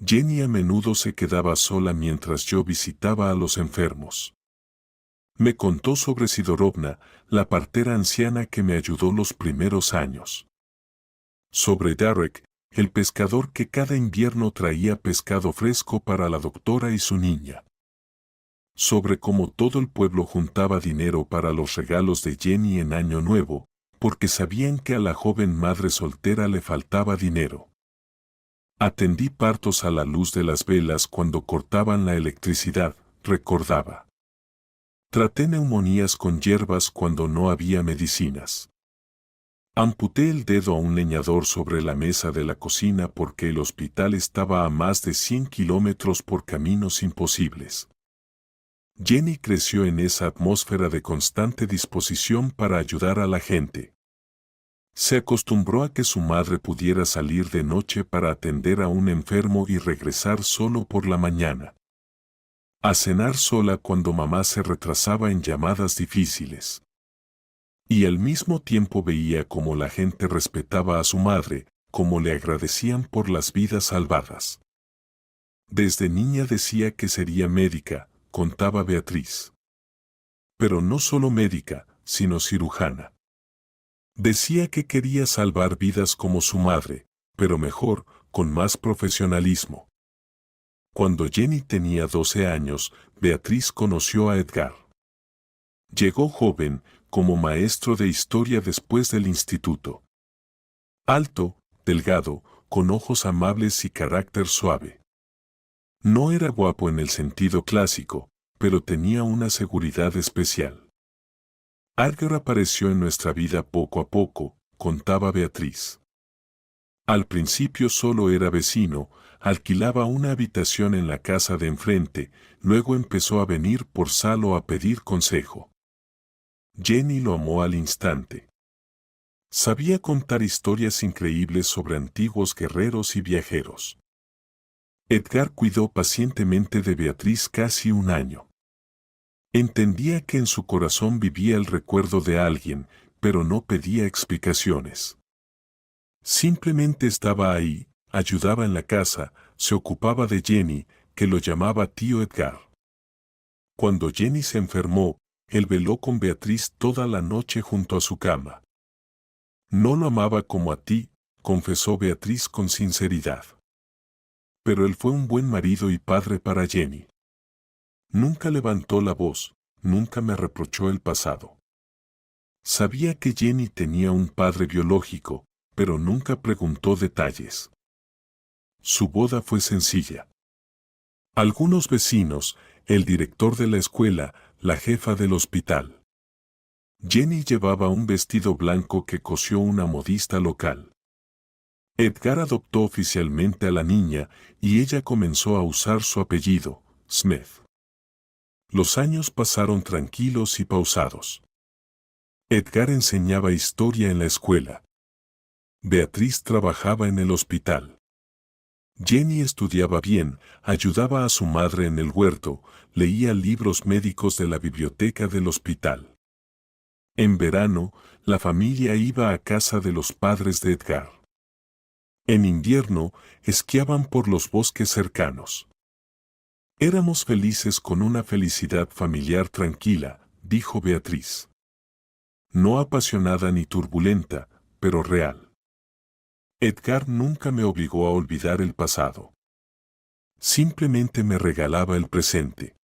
S1: Jenny a menudo se quedaba sola mientras yo visitaba a los enfermos. Me contó sobre Sidorovna, la partera anciana que me ayudó los primeros años. Sobre Derek, el pescador que cada invierno traía pescado fresco para la doctora y su niña. Sobre cómo todo el pueblo juntaba dinero para los regalos de Jenny en Año Nuevo, porque sabían que a la joven madre soltera le faltaba dinero. Atendí partos a la luz de las velas cuando cortaban la electricidad, recordaba. Traté neumonías con hierbas cuando no había medicinas. Amputé el dedo a un leñador sobre la mesa de la cocina porque el hospital estaba a más de 100 kilómetros por caminos imposibles. Jenny creció en esa atmósfera de constante disposición para ayudar a la gente. Se acostumbró a que su madre pudiera salir de noche para atender a un enfermo y regresar solo por la mañana. A cenar sola cuando mamá se retrasaba en llamadas difíciles. Y al mismo tiempo veía cómo la gente respetaba a su madre, cómo le agradecían por las vidas salvadas. Desde niña decía que sería médica, contaba Beatriz. Pero no solo médica, sino cirujana. Decía que quería salvar vidas como su madre, pero mejor, con más profesionalismo. Cuando Jenny tenía 12 años, Beatriz conoció a Edgar. Llegó joven, como maestro de historia después del instituto. Alto, delgado, con ojos amables y carácter suave. No era guapo en el sentido clásico, pero tenía una seguridad especial. Edgar apareció en nuestra vida poco a poco, contaba Beatriz. Al principio solo era vecino, alquilaba una habitación en la casa de enfrente, luego empezó a venir por Salo a pedir consejo. Jenny lo amó al instante. Sabía contar historias increíbles sobre antiguos guerreros y viajeros. Edgar cuidó pacientemente de Beatriz casi un año. Entendía que en su corazón vivía el recuerdo de alguien, pero no pedía explicaciones. Simplemente estaba ahí, ayudaba en la casa, se ocupaba de Jenny, que lo llamaba tío Edgar. Cuando Jenny se enfermó, él veló con Beatriz toda la noche junto a su cama. No lo amaba como a ti, confesó Beatriz con sinceridad. Pero él fue un buen marido y padre para Jenny. Nunca levantó la voz, nunca me reprochó el pasado. Sabía que Jenny tenía un padre biológico, pero nunca preguntó detalles. Su boda fue sencilla. Algunos vecinos, el director de la escuela, la jefa del hospital. Jenny llevaba un vestido blanco que cosió una modista local. Edgar adoptó oficialmente a la niña y ella comenzó a usar su apellido, Smith. Los años pasaron tranquilos y pausados. Edgar enseñaba historia en la escuela. Beatriz trabajaba en el hospital. Jenny estudiaba bien, ayudaba a su madre en el huerto, leía libros médicos de la biblioteca del hospital. En verano, la familia iba a casa de los padres de Edgar. En invierno, esquiaban por los bosques cercanos. Éramos felices con una felicidad familiar tranquila, dijo Beatriz. No apasionada ni turbulenta, pero real. Edgar nunca me obligó a olvidar el pasado. Simplemente me regalaba el presente.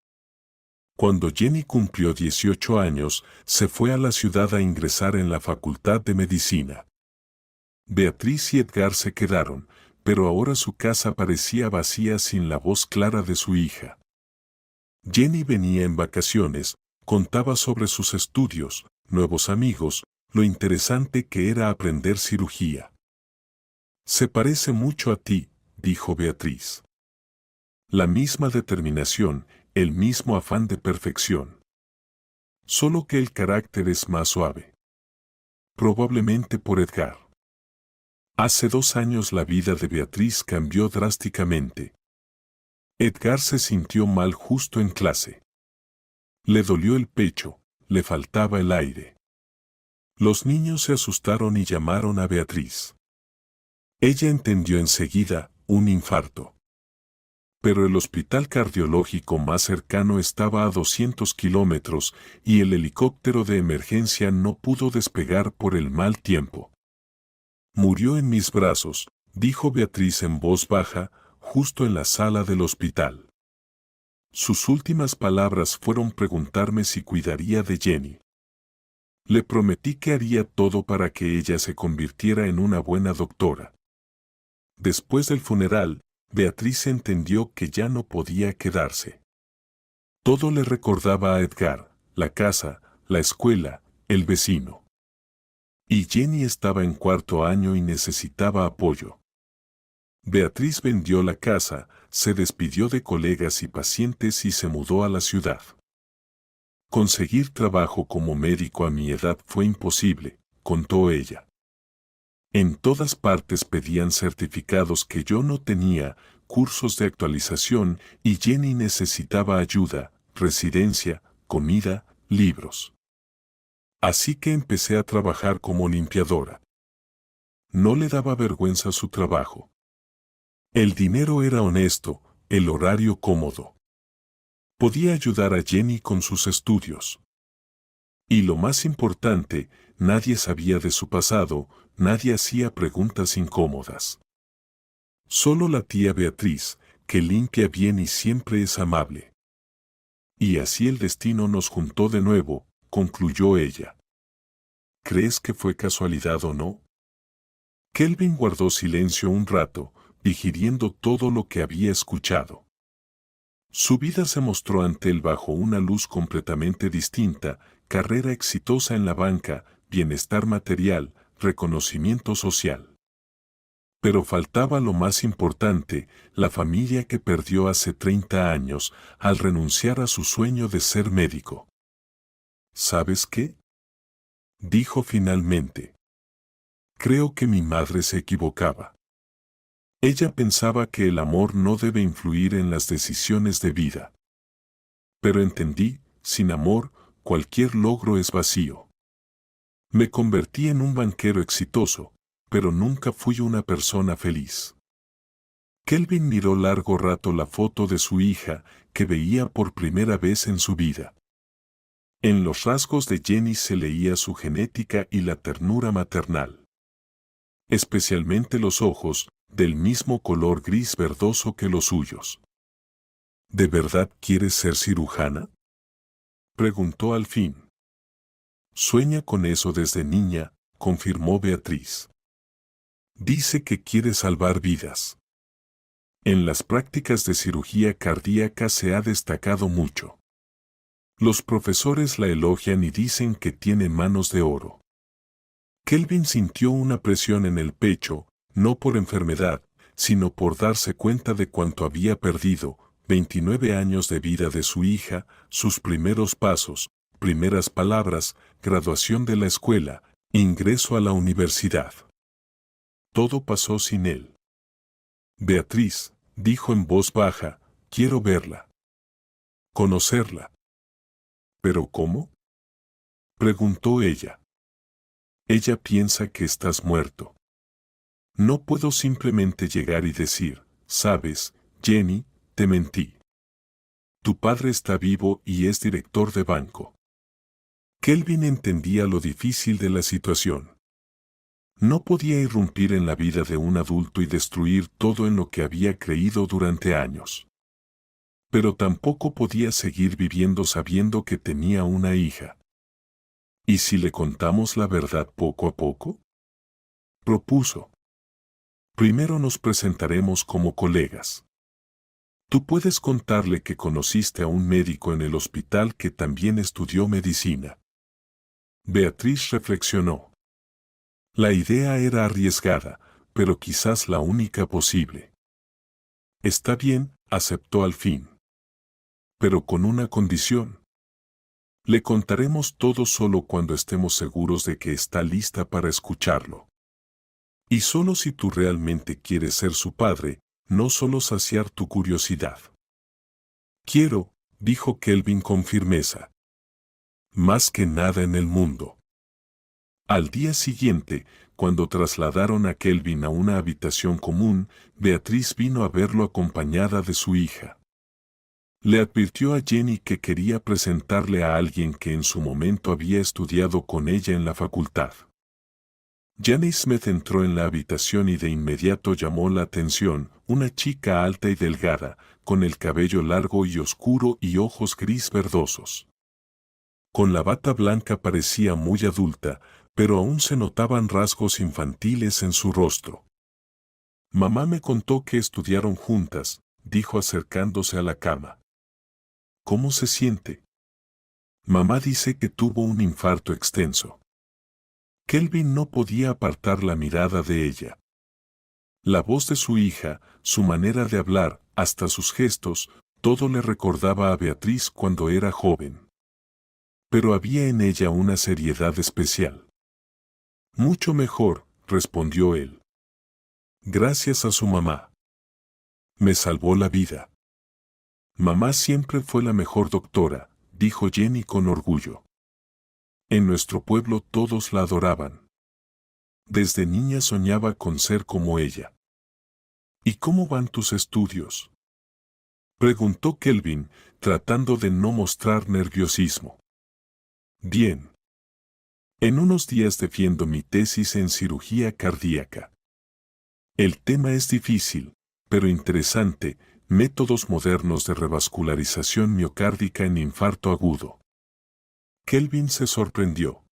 S1: Cuando Jenny cumplió 18 años, se fue a la ciudad a ingresar en la Facultad de Medicina. Beatriz y Edgar se quedaron, pero ahora su casa parecía vacía sin la voz clara de su hija. Jenny venía en vacaciones, contaba sobre sus estudios, nuevos amigos, lo interesante que era aprender cirugía. Se parece mucho a ti, dijo Beatriz. La misma determinación, el mismo afán de perfección. Solo que el carácter es más suave. Probablemente por Edgar. Hace 2 años la vida de Beatriz cambió drásticamente. Edgar se sintió mal justo en clase. Le dolió el pecho, le faltaba el aire. Los niños se asustaron y llamaron a Beatriz. Ella entendió enseguida, un infarto. Pero el hospital cardiológico más cercano estaba a 200 kilómetros y el helicóptero de emergencia no pudo despegar por el mal tiempo. Murió en mis brazos, dijo Beatriz en voz baja, justo en la sala del hospital. Sus últimas palabras fueron preguntarme si cuidaría de Jenny. Le prometí que haría todo para que ella se convirtiera en una buena doctora. Después del funeral, Beatriz entendió que ya no podía quedarse. Todo le recordaba a Edgar, la casa, la escuela, el vecino. Y Jenny estaba en cuarto año y necesitaba apoyo. Beatriz vendió la casa, se despidió de colegas y pacientes y se mudó a la ciudad. Conseguir trabajo como médico a mi edad fue imposible, contó ella. En todas partes pedían certificados que yo no tenía, cursos de actualización, y Jenny necesitaba ayuda, residencia, comida, libros. Así que empecé a trabajar como limpiadora. No le daba vergüenza su trabajo. El dinero era honesto, el horario cómodo. Podía ayudar a Jenny con sus estudios. Y lo más importante, nadie sabía de su pasado, nadie hacía preguntas incómodas. Solo la tía Beatriz, que limpia bien y siempre es amable. Y así el destino nos juntó de nuevo, concluyó ella. ¿Crees que fue casualidad o no? Kelvin guardó silencio un rato, digiriendo todo lo que había escuchado. Su vida se mostró ante él bajo una luz completamente distinta, carrera exitosa en la banca, bienestar material, reconocimiento social. Pero faltaba lo más importante, la familia que perdió hace 30 años al renunciar a su sueño de ser médico. ¿Sabes qué?, dijo finalmente. Creo que mi madre se equivocaba. Ella pensaba que el amor no debe influir en las decisiones de vida. Pero entendí, sin amor, cualquier logro es vacío. Me convertí en un banquero exitoso, pero nunca fui una persona feliz. Kelvin miró largo rato la foto de su hija, que veía por primera vez en su vida. En los rasgos de Jenny se leía su genética y la ternura maternal. Especialmente los ojos, del mismo color gris verdoso que los suyos. ¿De verdad quieres ser cirujana?, preguntó al fin. Sueña con eso desde niña, confirmó Beatriz. Dice que quiere salvar vidas. En las prácticas de cirugía cardíaca se ha destacado mucho. Los profesores la elogian y dicen que tiene manos de oro. Kelvin sintió una presión en el pecho, no por enfermedad, sino por darse cuenta de cuánto había perdido, 29 años de vida de su hija, sus primeros pasos, primeras palabras, graduación de la escuela, ingreso a la universidad. Todo pasó sin él. Beatriz, dijo en voz baja, quiero verla. Conocerla. ¿Pero cómo?, preguntó ella. Ella piensa que estás muerto. No puedo simplemente llegar y decir, sabes, Jenny, te mentí. Tu padre está vivo y es director de banco. Kelvin entendía lo difícil de la situación. No podía irrumpir en la vida de un adulto y destruir todo en lo que había creído durante años. Pero tampoco podía seguir viviendo sabiendo que tenía una hija. ¿Y si le contamos la verdad poco a poco?, propuso. Primero nos presentaremos como colegas. Tú puedes contarle que conociste a un médico en el hospital que también estudió medicina. Beatriz reflexionó. La idea era arriesgada, pero quizás la única posible. Está bien, aceptó al fin. Pero con una condición. Le contaremos todo solo cuando estemos seguros de que está lista para escucharlo. Y solo si tú realmente quieres ser su padre, no solo saciar tu curiosidad. Quiero, dijo Kelvin con firmeza. Más que nada en el mundo. Al día siguiente, cuando trasladaron a Kelvin a una habitación común, Beatriz vino a verlo acompañada de su hija. Le advirtió a Jenny que quería presentarle a alguien que en su momento había estudiado con ella en la facultad. Janie Smith entró en la habitación y de inmediato llamó la atención, una chica alta y delgada, con el cabello largo y oscuro y ojos gris verdosos. Con la bata blanca parecía muy adulta, pero aún se notaban rasgos infantiles en su rostro. Mamá me contó que estudiaron juntas, dijo acercándose a la cama. ¿Cómo se siente? Mamá dice que tuvo un infarto extenso. Kelvin no podía apartar la mirada de ella. La voz de su hija, su manera de hablar, hasta sus gestos, todo le recordaba a Beatriz cuando era joven. Pero había en ella una seriedad especial. Mucho mejor, respondió él. Gracias a su mamá. Me salvó la vida. Mamá siempre fue la mejor doctora, dijo Jenny con orgullo. En nuestro pueblo todos la adoraban. Desde niña soñaba con ser como ella. ¿Y cómo van tus estudios?, preguntó Kelvin, tratando de no mostrar nerviosismo. Bien. En unos días defiendo mi tesis en cirugía cardíaca. El tema es difícil, pero interesante, métodos modernos de revascularización miocárdica en infarto agudo. Kelvin se sorprendió.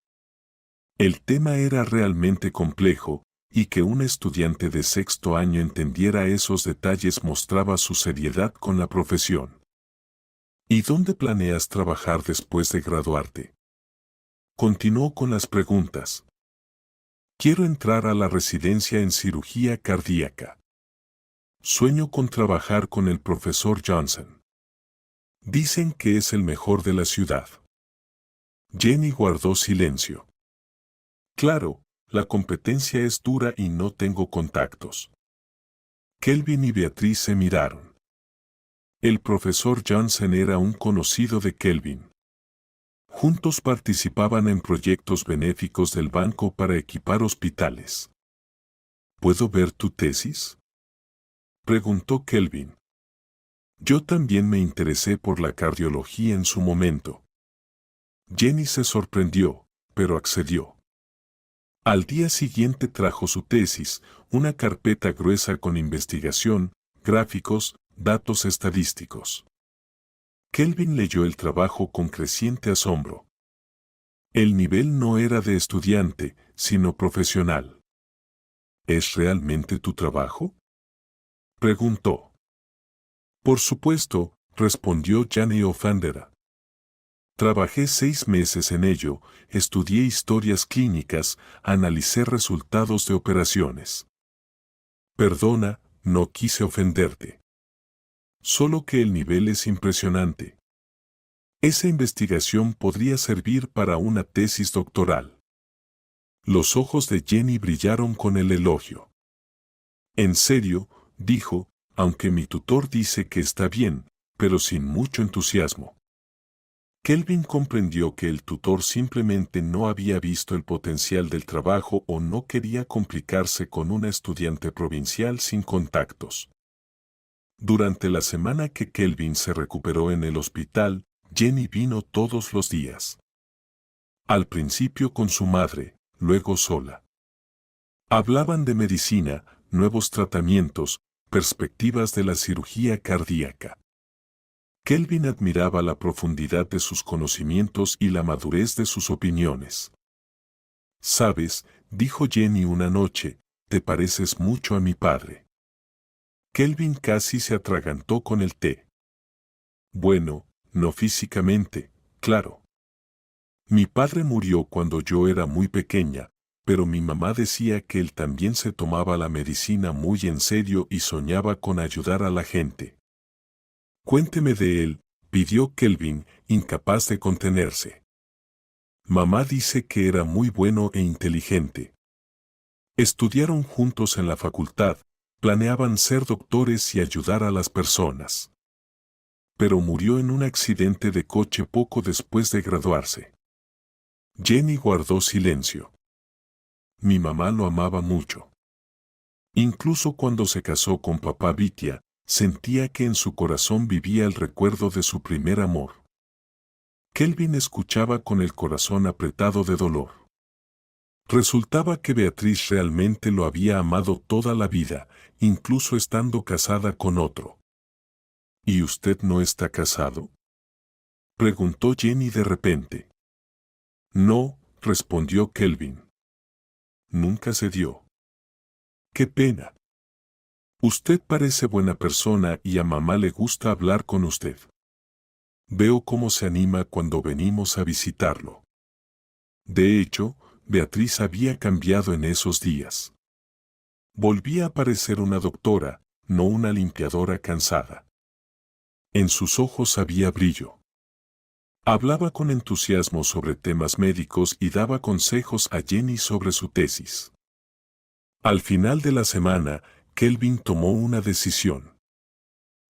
S1: El tema era realmente complejo, y que un estudiante de sexto año entendiera esos detalles mostraba su seriedad con la profesión. ¿Y dónde planeas trabajar después de graduarte?, continuó con las preguntas. Quiero entrar a la residencia en cirugía cardíaca. Sueño con trabajar con el profesor Johnson. Dicen que es el mejor de la ciudad. Jenny guardó silencio. Claro, la competencia es dura y no tengo contactos. Kelvin y Beatriz se miraron. El profesor Johnson era un conocido de Kelvin. Juntos participaban en proyectos benéficos del banco para equipar hospitales. ¿Puedo ver tu tesis?, preguntó Kelvin. Yo también me interesé por la cardiología en su momento. Jenny se sorprendió, pero accedió. Al día siguiente trajo su tesis, una carpeta gruesa con investigación, gráficos, datos estadísticos. Kelvin leyó el trabajo con creciente asombro. El nivel no era de estudiante, sino profesional. ¿Es realmente tu trabajo?, preguntó. Por supuesto, respondió Janie Offandera. Trabajé 6 meses en ello, estudié historias clínicas, analicé resultados de operaciones. Perdona, no quise ofenderte. Solo que el nivel es impresionante. Esa investigación podría servir para una tesis doctoral. Los ojos de Jenny brillaron con el elogio. En serio, dijo, aunque mi tutor dice que está bien, pero sin mucho entusiasmo. Kelvin comprendió que el tutor simplemente no había visto el potencial del trabajo o no quería complicarse con una estudiante provincial sin contactos. Durante la semana que Kelvin se recuperó en el hospital, Jenny vino todos los días. Al principio con su madre, luego sola. Hablaban de medicina, nuevos tratamientos, perspectivas de la cirugía cardíaca. Kelvin admiraba la profundidad de sus conocimientos y la madurez de sus opiniones. «Sabes», dijo Jenny una noche, «te pareces mucho a mi padre». Kelvin casi se atragantó con el té. «Bueno, no físicamente, claro. Mi padre murió cuando yo era muy pequeña, pero mi mamá decía que él también se tomaba la medicina muy en serio y soñaba con ayudar a la gente». «Cuénteme de él», pidió Kelvin, incapaz de contenerse. «Mamá dice que era muy bueno e inteligente. Estudiaron juntos en la facultad, planeaban ser doctores y ayudar a las personas. Pero murió en un accidente de coche poco después de graduarse». Jenny guardó silencio. «Mi mamá lo amaba mucho. Incluso cuando se casó con papá Vitia, sentía que en su corazón vivía el recuerdo de su primer amor». Kelvin escuchaba con el corazón apretado de dolor. Resultaba que Beatriz realmente lo había amado toda la vida, incluso estando casada con otro. ¿Y usted no está casado?, preguntó Jenny de repente. No, respondió Kelvin. Nunca se dio. Qué pena. Usted parece buena persona y a mamá le gusta hablar con usted. Veo cómo se anima cuando venimos a visitarlo. De hecho, Beatriz había cambiado en esos días. Volvía a parecer una doctora, no una limpiadora cansada. En sus ojos había brillo. Hablaba con entusiasmo sobre temas médicos y daba consejos a Jenny sobre su tesis. Al final de la semana, Kelvin tomó una decisión.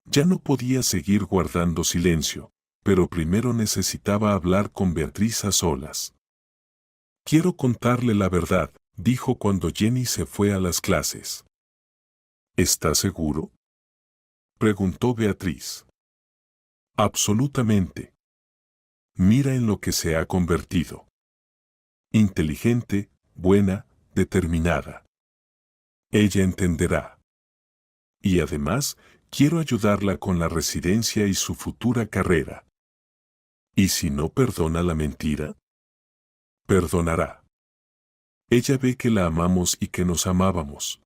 S1: Ya no podía seguir guardando silencio, pero primero necesitaba hablar con Beatriz a solas. Quiero contarle la verdad, dijo cuando Jenny se fue a las clases. ¿Está seguro?, preguntó Beatriz. Absolutamente. Mira en lo que se ha convertido. Inteligente, buena, determinada. Ella entenderá. Y además, quiero ayudarla con la residencia y su futura carrera. ¿Y si no perdona la mentira? Perdonará. Ella ve que la amamos y que nos amábamos.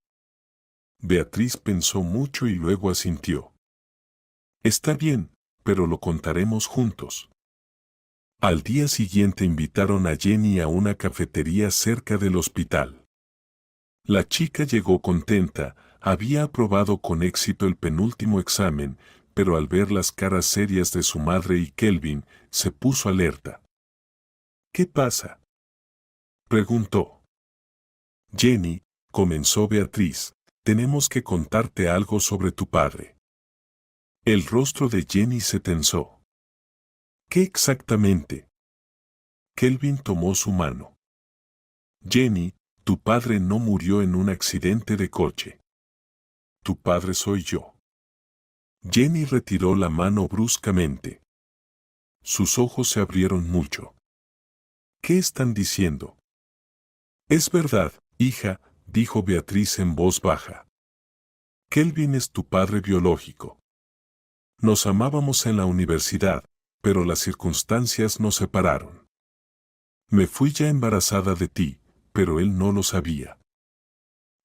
S1: Beatriz pensó mucho y luego asintió. Está bien, pero lo contaremos juntos. Al día siguiente invitaron a Jenny a una cafetería cerca del hospital. La chica llegó contenta, había aprobado con éxito el penúltimo examen, pero al ver las caras serias de su madre y Kelvin, se puso alerta. ¿Qué pasa?, preguntó. Jenny, comenzó Beatriz, tenemos que contarte algo sobre tu padre. El rostro de Jenny se tensó. ¿Qué exactamente? Kelvin tomó su mano. Jenny, tu padre no murió en un accidente de coche. Tu padre soy yo. Jenny retiró la mano bruscamente. Sus ojos se abrieron mucho. ¿Qué están diciendo? Es verdad, hija, dijo Beatriz en voz baja. Kelvin es tu padre biológico. Nos amábamos en la universidad, pero las circunstancias nos separaron. Me fui ya embarazada de ti, pero él no lo sabía.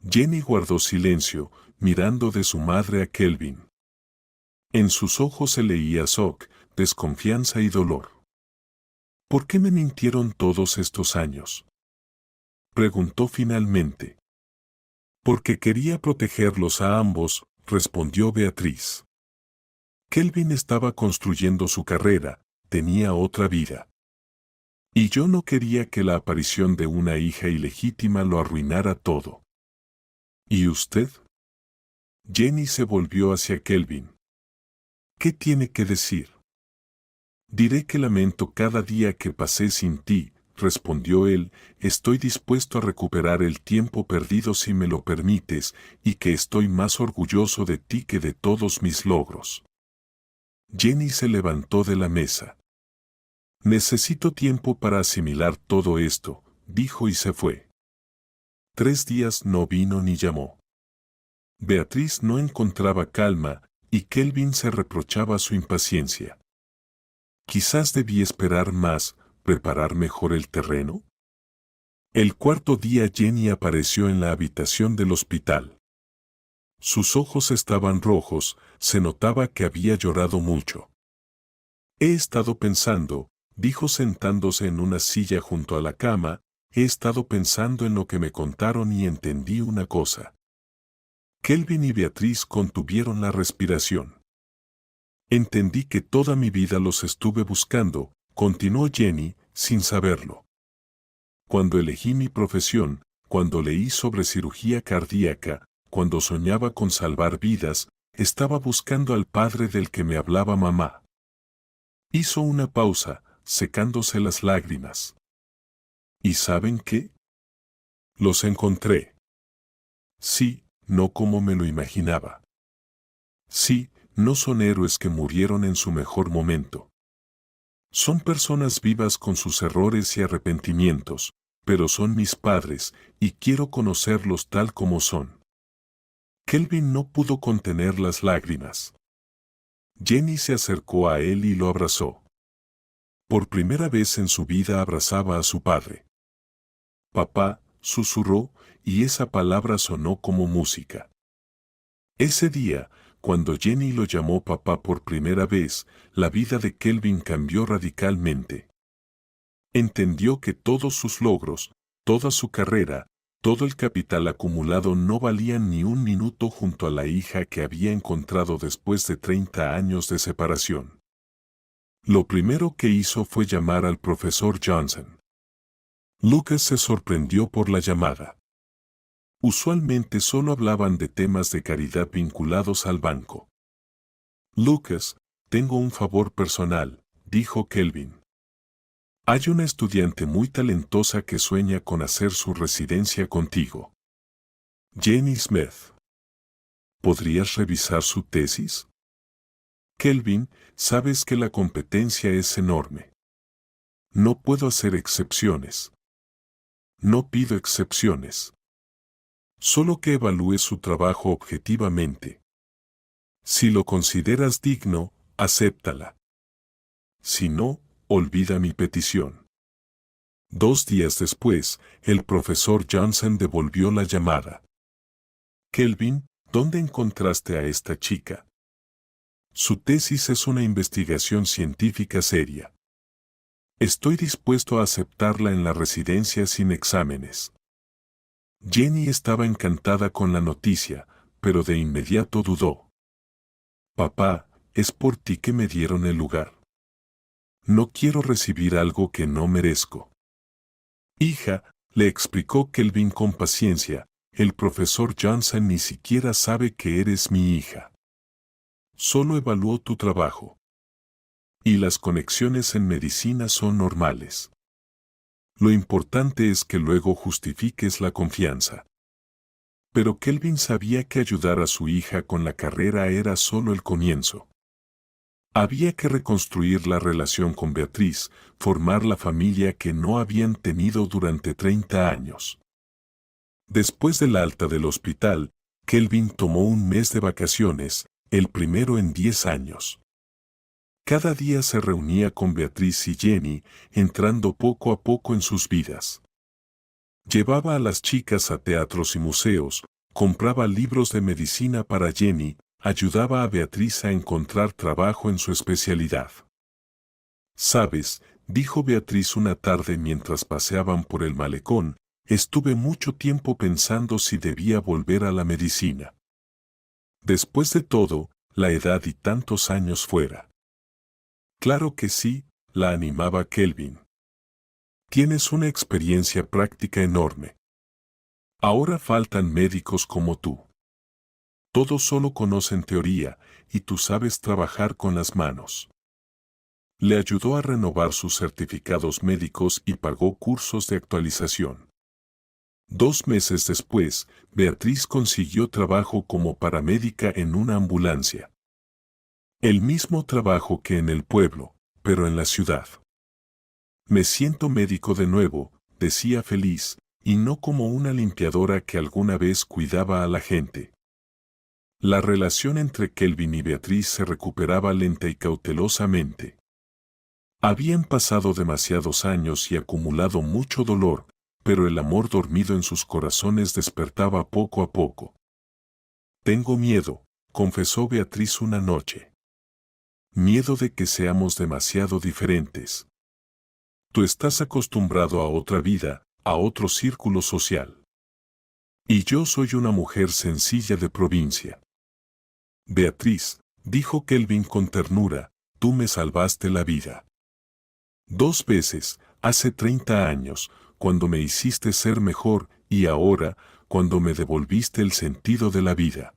S1: Jenny guardó silencio, mirando de su madre a Kelvin. En sus ojos se leía shock, desconfianza y dolor. ¿Por qué me mintieron todos estos años?, preguntó finalmente. Porque quería protegerlos a ambos, respondió Beatriz. Kelvin estaba construyendo su carrera, tenía otra vida. Y yo no quería que la aparición de una hija ilegítima lo arruinara todo. ¿Y usted? Jenny se volvió hacia Kelvin. ¿Qué tiene que decir? Diré que lamento cada día que pasé sin ti, respondió él, estoy dispuesto a recuperar el tiempo perdido si me lo permites, y que estoy más orgulloso de ti que de todos mis logros. Jenny se levantó de la mesa. Necesito tiempo para asimilar todo esto, dijo y se fue. 3 días no vino ni llamó. Beatriz no encontraba calma, y Kelvin se reprochaba su impaciencia. Quizás debí esperar más, preparar mejor el terreno. El cuarto día Jenny apareció en la habitación del hospital. Sus ojos estaban rojos, se notaba que había llorado mucho. He estado pensando, dijo sentándose en una silla junto a la cama, he estado pensando en lo que me contaron y entendí una cosa. Kelvin y Beatriz contuvieron la respiración. Entendí que toda mi vida los estuve buscando, continuó Jenny, sin saberlo. Cuando elegí mi profesión, cuando leí sobre cirugía cardíaca, cuando soñaba con salvar vidas, estaba buscando al padre del que me hablaba mamá. Hizo una pausa, secándose las lágrimas. ¿Y saben qué? Los encontré. Sí, no como me lo imaginaba. Sí, no son héroes que murieron en su mejor momento. Son personas vivas con sus errores y arrepentimientos, pero son mis padres, y quiero conocerlos tal como son. Kelvin no pudo contener las lágrimas. Jenny se acercó a él y lo abrazó. Por primera vez en su vida abrazaba a su padre. Papá, susurró, y esa palabra sonó como música. Ese día, cuando Jenny lo llamó papá por primera vez, la vida de Kelvin cambió radicalmente. Entendió que todos sus logros, toda su carrera, todo el capital acumulado no valían ni un minuto junto a la hija que había encontrado después de 30 años de separación. Lo primero que hizo fue llamar al profesor Johnson. Lucas se sorprendió por la llamada. Usualmente solo hablaban de temas de caridad vinculados al banco. Lucas, tengo un favor personal, dijo Kelvin. Hay una estudiante muy talentosa que sueña con hacer su residencia contigo. Jenny Smith. ¿Podrías revisar su tesis? Kelvin, sabes que la competencia es enorme. No puedo hacer excepciones. No pido excepciones. Solo que evalúe su trabajo objetivamente. Si lo consideras digno, acéptala. Si no, olvida mi petición. 2 días después, el profesor Johnson devolvió la llamada. Kelvin, ¿dónde encontraste a esta chica? Su tesis es una investigación científica seria. Estoy dispuesto a aceptarla en la residencia sin exámenes. Jenny estaba encantada con la noticia, pero de inmediato dudó. Papá, es por ti que me dieron el lugar. No quiero recibir algo que no merezco. Hija, le explicó Kelvin con paciencia, el profesor Johnson ni siquiera sabe que eres mi hija. Solo evaluó tu trabajo. Y las conexiones en medicina son normales. Lo importante es que luego justifiques la confianza. Pero Kelvin sabía que ayudar a su hija con la carrera era solo el comienzo. Había que reconstruir la relación con Beatriz, formar la familia que no habían tenido durante 30 años. Después del alta del hospital, Kelvin tomó un mes de vacaciones, el primero en 10 años. Cada día se reunía con Beatriz y Jenny, entrando poco a poco en sus vidas. Llevaba a las chicas a teatros y museos, compraba libros de medicina para Jenny, ayudaba a Beatriz a encontrar trabajo en su especialidad. «Sabes», dijo Beatriz una tarde mientras paseaban por el malecón, «estuve mucho tiempo pensando si debía volver a la medicina. Después de todo, la edad y tantos años fuera». «Claro que sí», la animaba Kelvin. «Tienes una experiencia práctica enorme. Ahora faltan médicos como tú. Todos solo conocen teoría, y tú sabes trabajar con las manos». Le ayudó a renovar sus certificados médicos y pagó cursos de actualización. 2 meses después, Beatriz consiguió trabajo como paramédica en una ambulancia. El mismo trabajo que en el pueblo, pero en la ciudad. «Me siento médico de nuevo», decía feliz, y no como una limpiadora que alguna vez cuidaba a la gente. La relación entre Kelvin y Beatriz se recuperaba lenta y cautelosamente. Habían pasado demasiados años y acumulado mucho dolor, pero el amor dormido en sus corazones despertaba poco a poco. «Tengo miedo», confesó Beatriz una noche. «Miedo de que seamos demasiado diferentes. Tú estás acostumbrado a otra vida, a otro círculo social. Y yo soy una mujer sencilla de provincia». «Beatriz», dijo Kelvin con ternura, «tú me salvaste la vida. 2 veces, hace 30 años, cuando me hiciste ser mejor, y ahora, cuando me devolviste el sentido de la vida».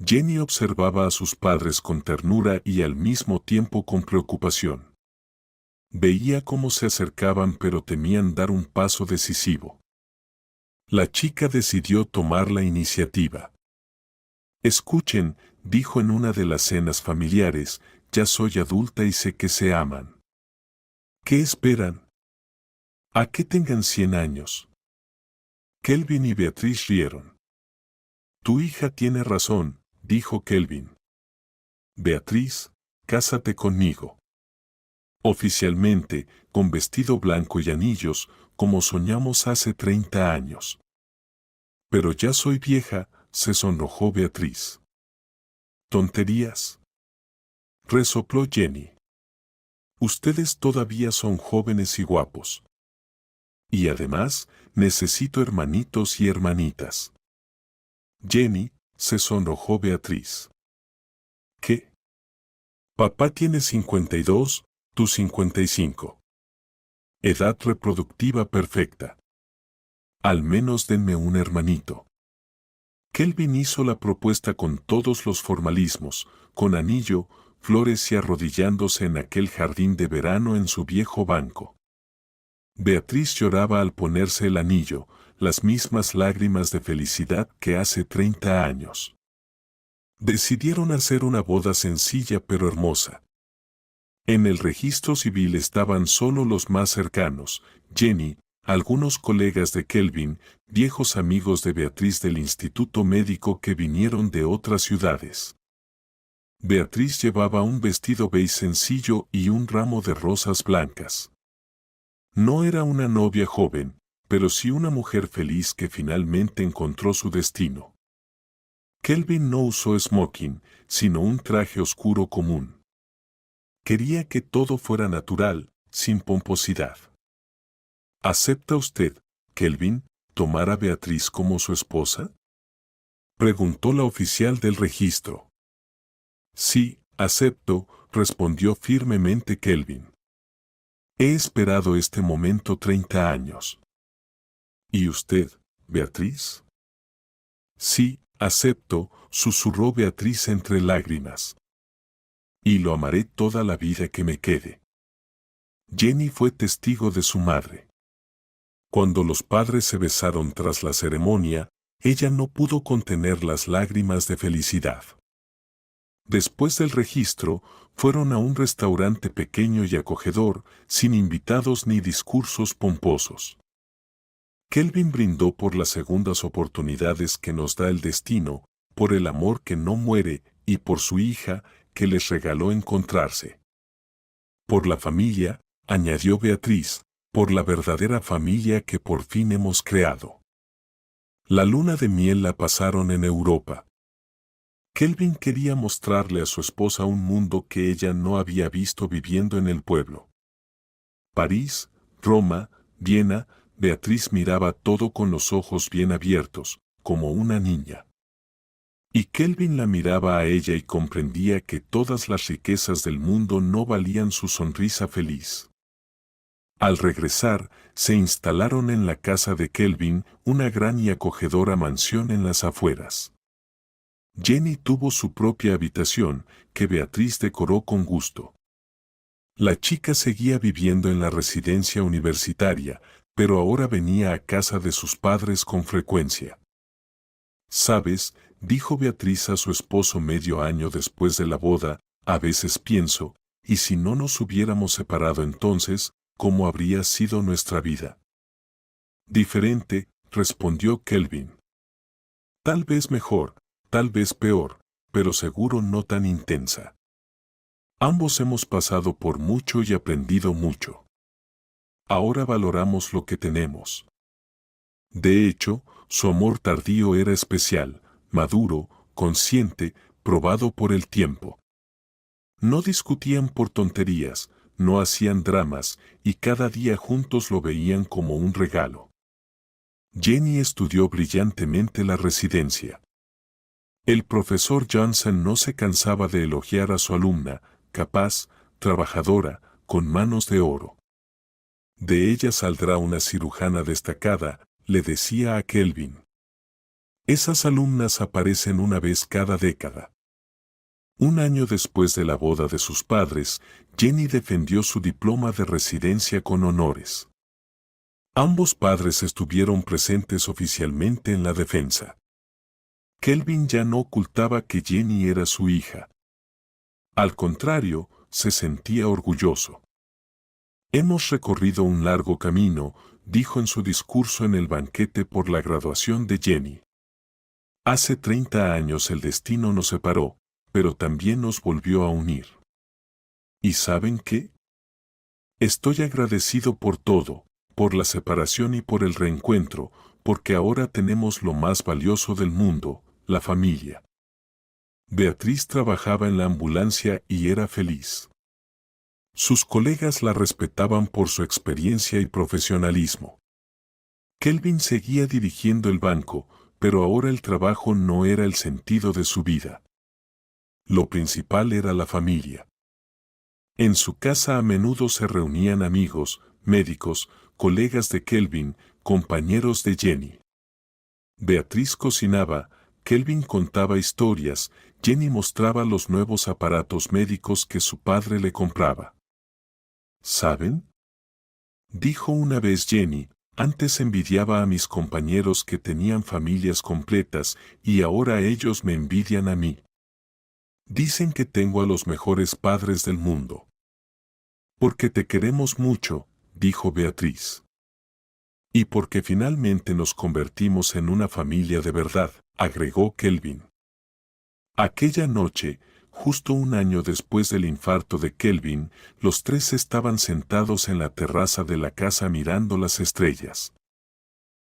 S1: Jenny observaba a sus padres con ternura y al mismo tiempo con preocupación. Veía cómo se acercaban pero temían dar un paso decisivo. La chica decidió tomar la iniciativa. «Escuchen», dijo en una de las cenas familiares, «ya soy adulta y sé que se aman. ¿Qué esperan? A que tengan 100 años. Kelvin y Beatriz rieron. Tu hija tiene razón, dijo Kelvin. Beatriz, cásate conmigo. Oficialmente, con vestido blanco y anillos, como soñamos hace 30 años. Pero ya soy vieja, se sonrojó Beatriz. Tonterías. Resopló Jenny. Ustedes todavía son jóvenes y guapos. Y además, necesito hermanitos y hermanitas. Jenny, se sonrojó Beatriz. ¿Qué? Papá tiene 52, tú 55. Edad reproductiva perfecta. Al menos denme un hermanito. Kelvin hizo la propuesta con todos los formalismos, con anillo, flores y arrodillándose en aquel jardín de verano en su viejo banco. Beatriz lloraba al ponerse el anillo, las mismas lágrimas de felicidad que hace 30 años. Decidieron hacer una boda sencilla pero hermosa. En el registro civil estaban solo los más cercanos, Jenny, algunos colegas de Kelvin, viejos amigos de Beatriz del instituto médico que vinieron de otras ciudades. Beatriz llevaba un vestido beige sencillo y un ramo de rosas blancas. No era una novia joven, pero sí una mujer feliz que finalmente encontró su destino. Kelvin no usó smoking, sino un traje oscuro común. Quería que todo fuera natural, sin pomposidad. ¿Acepta usted, Kelvin, tomar a Beatriz como su esposa? Preguntó la oficial del registro. Sí, acepto, respondió firmemente Kelvin. He esperado este momento 30 años. ¿Y usted, Beatriz? Sí, acepto, susurró Beatriz entre lágrimas. Y lo amaré toda la vida que me quede. Jenny fue testigo de su madre. Cuando los padres se besaron tras la ceremonia, ella no pudo contener las lágrimas de felicidad. Después del registro, fueron a un restaurante pequeño y acogedor, sin invitados ni discursos pomposos. Kelvin brindó por las segundas oportunidades que nos da el destino, por el amor que no muere y por su hija, que les regaló encontrarse. Por la familia, añadió Beatriz, por la verdadera familia que por fin hemos creado. La luna de miel la pasaron en Europa. Kelvin quería mostrarle a su esposa un mundo que ella no había visto viviendo en el pueblo. París, Roma, Viena, Beatriz miraba todo con los ojos bien abiertos, como una niña. Y Kelvin la miraba a ella y comprendía que todas las riquezas del mundo no valían su sonrisa feliz. Al regresar, se instalaron en la casa de Kelvin, una gran y acogedora mansión en las afueras. Jenny tuvo su propia habitación, que Beatriz decoró con gusto. La chica seguía viviendo en la residencia universitaria, pero ahora venía a casa de sus padres con frecuencia. «¿Sabes?», dijo Beatriz a su esposo medio año después de la boda, «a veces pienso, ¿y si no nos hubiéramos separado entonces, cómo habría sido nuestra vida?» «Diferente», respondió Kelvin. «Tal vez mejor, tal vez peor, pero seguro no tan intensa. Ambos hemos pasado por mucho y aprendido mucho. Ahora valoramos lo que tenemos». De hecho, su amor tardío era especial, maduro, consciente, probado por el tiempo. No discutían por tonterías, no hacían dramas, y cada día juntos lo veían como un regalo. Jenny estudió brillantemente la residencia. El profesor Johnson no se cansaba de elogiar a su alumna, capaz, trabajadora, con manos de oro. De ella saldrá una cirujana destacada, le decía a Kelvin. Esas alumnas aparecen una vez cada década. Un año después de la boda de sus padres, Jenny defendió su diploma de residencia con honores. Ambos padres estuvieron presentes oficialmente en la defensa. Kelvin ya no ocultaba que Jenny era su hija. Al contrario, se sentía orgulloso. Hemos recorrido un largo camino, dijo en su discurso en el banquete por la graduación de Jenny. Hace 30 años el destino nos separó, pero también nos volvió a unir. ¿Y saben qué? Estoy agradecido por todo, por la separación y por el reencuentro, porque ahora tenemos lo más valioso del mundo, la familia. Beatriz trabajaba en la ambulancia y era feliz. Sus colegas la respetaban por su experiencia y profesionalismo. Kelvin seguía dirigiendo el banco, pero ahora el trabajo no era el sentido de su vida. Lo principal era la familia. En su casa a menudo se reunían amigos, médicos, colegas de Kelvin, compañeros de Jenny. Beatriz cocinaba, Kelvin contaba historias, Jenny mostraba los nuevos aparatos médicos que su padre le compraba. ¿Saben?, dijo una vez Jenny, antes envidiaba a mis compañeros que tenían familias completas y ahora ellos me envidian a mí. Dicen que tengo a los mejores padres del mundo. Porque te queremos mucho, dijo Beatriz. Y porque finalmente nos convertimos en una familia de verdad, agregó Kelvin. Aquella noche, justo un año después del infarto de Kelvin, los tres estaban sentados en la terraza de la casa mirando las estrellas.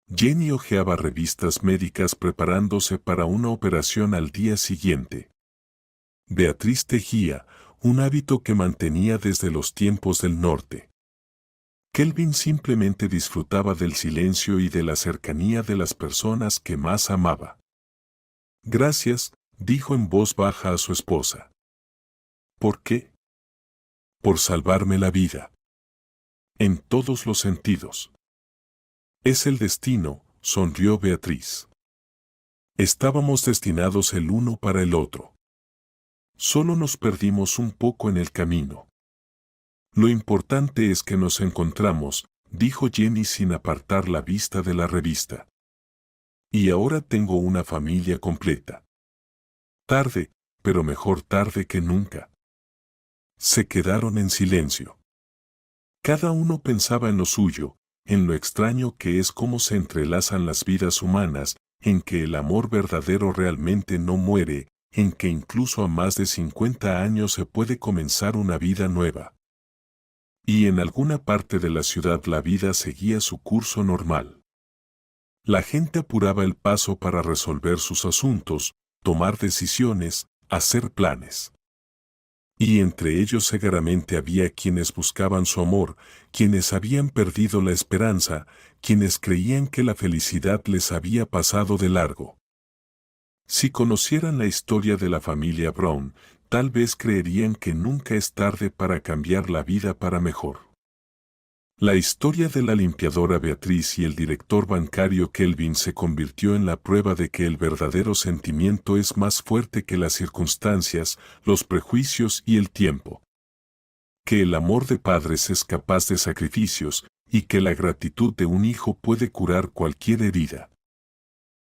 S1: Jenny hojeaba revistas médicas preparándose para una operación al día siguiente. Beatriz tejía, un hábito que mantenía desde los tiempos del norte. Kelvin simplemente disfrutaba del silencio y de la cercanía de las personas que más amaba. Gracias, dijo en voz baja a su esposa. ¿Por qué? Por salvarme la vida. En todos los sentidos. Es el destino, sonrió Beatriz. Estábamos destinados el uno para el otro. Solo nos perdimos un poco en el camino. Lo importante es que nos encontramos, dijo Jenny sin apartar la vista de la revista. Y ahora tengo una familia completa. Tarde, pero mejor tarde que nunca. Se quedaron en silencio. Cada uno pensaba en lo suyo, en lo extraño que es cómo se entrelazan las vidas humanas, en que el amor verdadero realmente no muere, en que incluso a más de 50 años se puede comenzar una vida nueva. Y en alguna parte de la ciudad la vida seguía su curso normal. La gente apuraba el paso para resolver sus asuntos, tomar decisiones, hacer planes. Y entre ellos seguramente había quienes buscaban su amor, quienes habían perdido la esperanza, quienes creían que la felicidad les había pasado de largo. Si conocieran la historia de la familia Brown, tal vez creerían que nunca es tarde para cambiar la vida para mejor. La historia de la limpiadora Beatriz y el director bancario Kelvin se convirtió en la prueba de que el verdadero sentimiento es más fuerte que las circunstancias, los prejuicios y el tiempo. Que el amor de padres es capaz de sacrificios, y que la gratitud de un hijo puede curar cualquier herida.